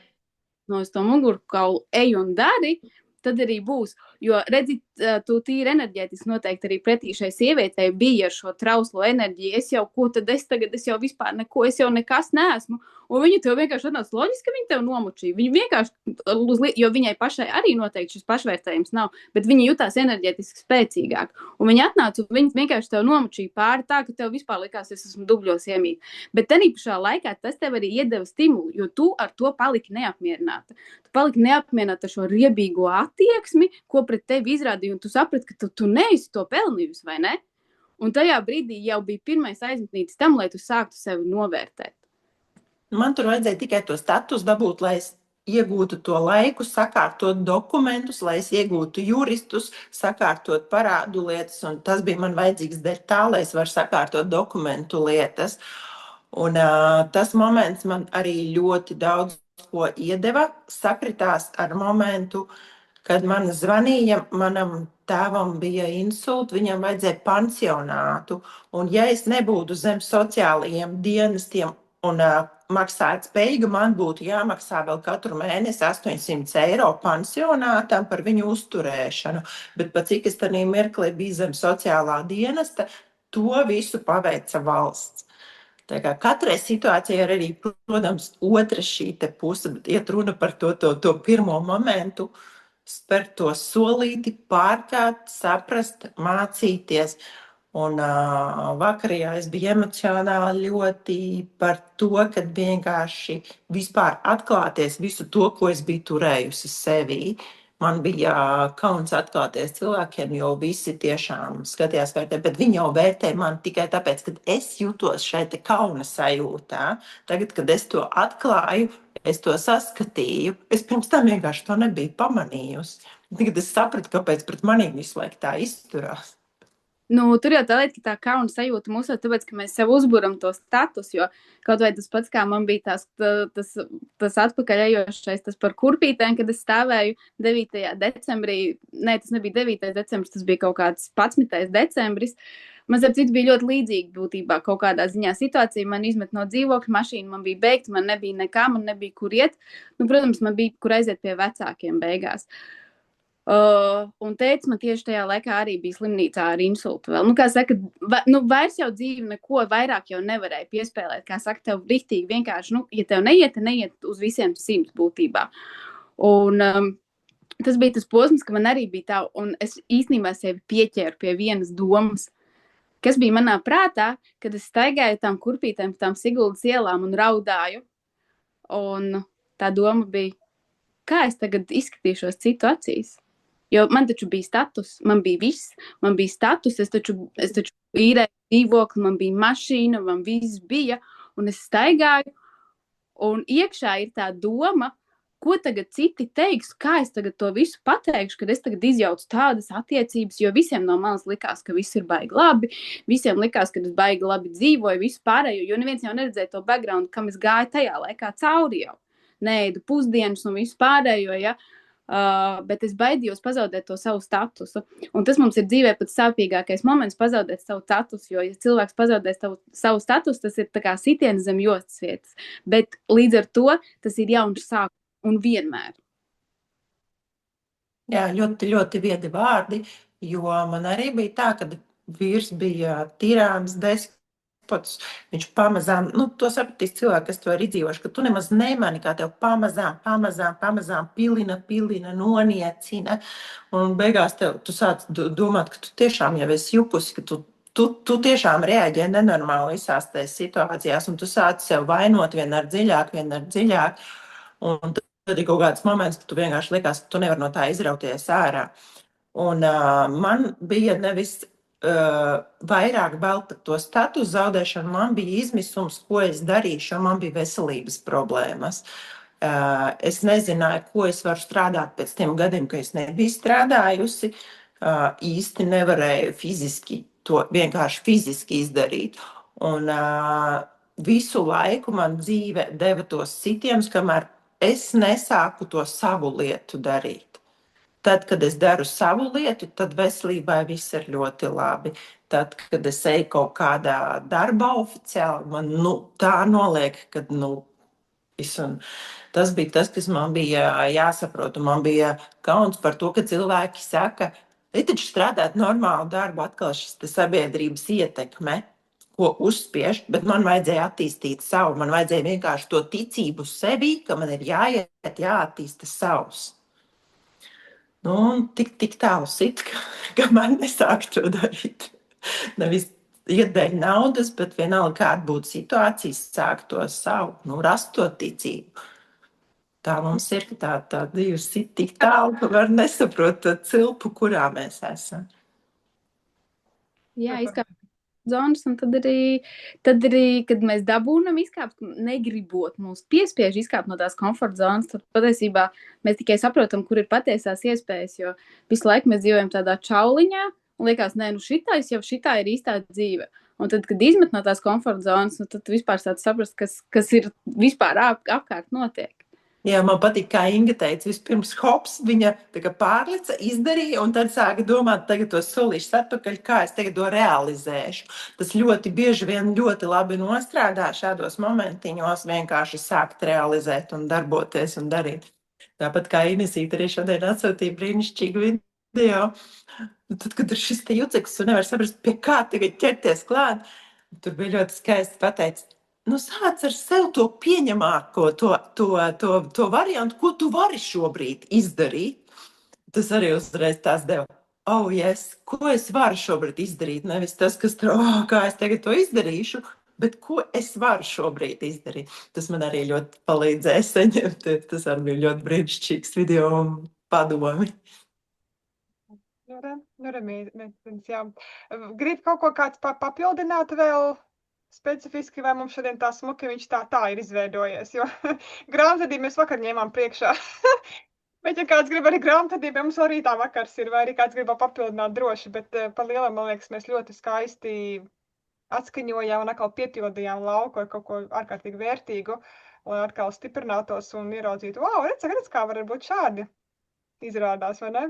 no to mugurkaulu ej un dari, tad arī būs. Jo, redzi, tu tīri enerģētiski noteikti arī pretī šai sievietei bija ar šo trauslo enerģiju. Es jau vispār neko, es jau nekas neesmu. Un viņa tev vienkārši atnāca loģiski, ka viņa tev nomučīja. Viņa vienkārši, jo viņai pašai arī noteikti šis pašvērtējums nav, bet viņa jutās enerģētiski spēcīgāk. Un viņa atnāca, un viņa vienkārši tev nomučīja pāri tā, ka tev vispār likās, es esmu dubļos iemīt. Bet tenī pašā laikā tas tev arī iedeva stimulu, jo tu ar to paliki neapmierināta. Tu paliki neapmierināta ar šo riebīgo attieksmi, ko pret tevi izrādīja, un tu saprati, ka tu neesi to pelnījusi, vai ne? Un tajā brīdī jau bija pirmais aizmetnītis tam, lai tu sāktu sevi novērtēt. Man tur vajadzēja tikai to status dabūt, lai es iegūtu to laiku, sakārtot dokumentus, lai es iegūtu juristus, sakārtot parādu lietas, un tas bija man vajadzīgs dēļ tā, lai es varu sakārtot dokumentu lietas. Un tas moments man arī ļoti daudz ko iedeva, sakritās ar momentu, kad man zvanīja, manam tēvam bija insults, viņam vajadzēja pansionātu, un ja es nebūtu zem sociālajiem dienestiem un maksāt spējīgu, man būtu jāmaksā vēl katru mēnesi 800 eiro pansionātam par viņu uzturēšanu. Bet pat cik es tādā mirklī biju zem sociālā dienesta, to visu paveica valsts. Tā kā katrai situācijai ir arī, protams, otra šī te puse, bet iet runa par to pirmo momentu, spērt to solīti, pārkāpt, saprast, mācīties. Un vakarā es biju emocionāli ļoti par to, kad vienkārši vispār atklāties visu to, ko es biju turējusi sevī. Man bija kauns atklāties cilvēkiem, jo visi tiešām skatījās vērtē, bet viņi jau vērtē man tikai tāpēc, ka es jūtos šeit kauna sajūtā. Tagad, kad es to atklāju, es to saskatīju, es pirms tam vienkārši to nebiju pamanījusi. Tagad es sapratu, kāpēc pret maniem visu laiku tā izturās. Tur jau tā lieta, ka tā kauna sajūta mūs jau tāpēc, ka mēs sev uzburam to status, jo kaut vai tas pats, kā man bija tas atpakaļ ejošais, tas par kurpītēm, kad es stāvēju 9. decembrī, tas nebija 9. decembris, tas bija kaut kāds 11. decembris. Man starp citu bija ļoti līdzīga būtībā kaut kādā ziņā situācija, man izmet no dzīvokļa, mašīna man bija beigta, man nebija nekā, man nebija kur iet, protams, man bija kur aiziet pie vecākiem beigās. Un teica, man tieši tajā laikā arī bija slimnīcā ar insultu vēl. Kā saka, vairs jau dzīvi neko vairāk jau nevarēja piespēlēt. Kā saka, tev riktīgi vienkārši, ja tev neiet uz visiem 100 būtībā. Un tas bija tas posms, ka man arī bija tā, un es īstenībā sevi pieķēru pie vienas domas, kas bija manā prātā, kad es staigāju tām kurpītēm, tām Siguldas ielām un raudāju. Un tā doma bija, kā es tagad izskatīšos citu acīs. Jo man taču bija status, man bija viss, man bija status, es taču īrēju dzīvokli, man bija mašīna, man viss bija, un es staigāju, un iekšā ir tā doma, ko tagad citi teiks, kā es tagad to visu pateikšu, kad es tagad izjaucu tādas attiecības, jo visiem no malas likās, ka viss ir baigi labi, visiem likās, ka es baigi labi dzīvoju, visu pārējo, jo neviens jau neredzēja to background, kam es gāju tajā laikā cauri jau. Neēdu pusdienas un visu pārējo, ja. Bet es baidījos pazaudēt to savu statusu. Un tas mums ir dzīvē pats sāpīgākais moments pazaudēt savu statusu, jo, ja cilvēks pazaudēs savu statusu, tas ir tā kā sitiens zem jostas vietas. Bet līdz ar to tas ir jauns sākums un vienmēr. Jā, ļoti, ļoti viedi vārdi, jo man arī bija tā, ka vīrs bija tirāns, spots, viņš pamazām, to sapratīs cilvēki, kas to ir izdzīvojuši, ka tu nemaz nemani, kā tev pamazām pilina, noniecina, un beigās tu sāc domāt, ka tu tiešām jau esi jukusi, ka tu tiešām reaģē nenormāli visās tās situācijās, un tu sāc sev vainot vienmēr dziļāk, un tad ir kaut kāds moments, ka tu vienkārši liekas, ka tu nevar no tā izrauties ārā. Un man bija nevis vairāk bail par to statusu zaudēšanu, man bija izmisums, ko es darīšu, jo man bija veselības problēmas. Es nezināju, ko es varu strādāt pēc tiem gadiem, ka es nebiju strādājusi. Īsti nevarēju vienkārši fiziski izdarīt. Un visu laiku man dzīve deva tos sitienus, kamēr es nesāku to savu lietu darīt. Tad, kad es daru savu lietu, tad veselībai viss ir ļoti labi. Tad, kad es eju kaut kādā darbā oficiāli, man tā noliek, ka viss. Un tas bija tas, kas man bija jāsaprot. Un man bija kauns par to, ka cilvēki saka, taču strādāt normālu darbu, atkal šis sabiedrības ietekme, ko uzspiež, bet man vajadzēja attīstīt savu. Man vajadzēja vienkārši to ticību sevi, ka man ir jāattīsta savs. Tik tālu sit, ka man nesāk to darīt. Nevis iet dēļ naudas, bet vienalga kāda būtu situācija, sāk to savu, rast to ticību. Tā mums ir tā dzīve sit tik tālu, ka var nesaprot to cilpu, kurā mēs esam. Jā, izkāpt zonas, un tad arī, kad mēs dabūnam izkāpt, negribot mūs piespiež izkāpt no tās komforta zonas, tad patiesībā mēs tikai saprotam, kur ir patiesās iespējas, jo visu laiku mēs dzīvojam tādā čauliņā, un liekas, šitā ir īstā dzīve. Un tad, kad izmet no tās komforta zonas, tad vispār sāc saprast, kas ir vispār apkārt notiek. Jā, man patīk, kā Inga teica, vispirms hops, viņa pārlica, izdarīja, un tad sāka domāt tagad tos solīšus atpakaļ, kā es tagad to realizēšu. Tas ļoti bieži vien ļoti labi nostrādā šādos momentiņos, vienkārši sākt realizēt un darboties un darīt. Tāpat kā Inesīte arī šodien atsūtīja brīnišķīgu video. Tad, kad ir šis te juceklis, un nevar saprast, pie kā tagad ķerties klāt, tur bija ļoti skaisti pateicis. Sāc ar sev to pieņemāko, to variantu, ko tu vari šobrīd izdarīt. Tas arī uzreiz tās deva, yes, ko es varu šobrīd izdarīt. Nevis tas, kas tur, kā es tagad to izdarīšu, bet ko es varu šobrīd izdarīt. Tas man arī ļoti palīdzēja saņemt. Tas arī bija ļoti brīnišķīgs video un padomi. Grib kaut ko kāds papildināt vēl? Specifiski, vai mums šodien tā smuki viņš tā ir izveidojies, jo grāmatvedību mēs vakar ņēmām priekšā. Bet, ja kāds grib arī grāmatvedību, mums arī tā vakars ir, vai arī kāds grib papildināt droši, bet par lielam, man liekas, mēs ļoti skaisti atskaņojām un atkal piepildījām lauku ar kaut ko ārkārtīgi vērtīgu, un atkal stiprinātos un ieraudzītu, redz, kā var būt šādi izrādās, vai ne?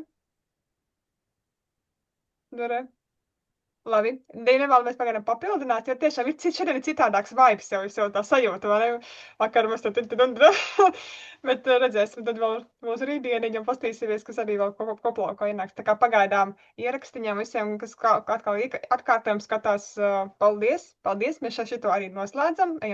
Labi, nevēl mēs pagaidām papildināt, jo tiešām šodien ir citādāks vibes jau tā sajūta, vai ne? Vakar mēs bet redzēsim tad vēl mūsu rītdieniņu un pastīsimies, kas arī vēl koplauko ienāks. Tā kā pagaidām ierakstiņām visiem, kas atkal atkārtojam skatās, paldies, mēs šito arī noslēdzam.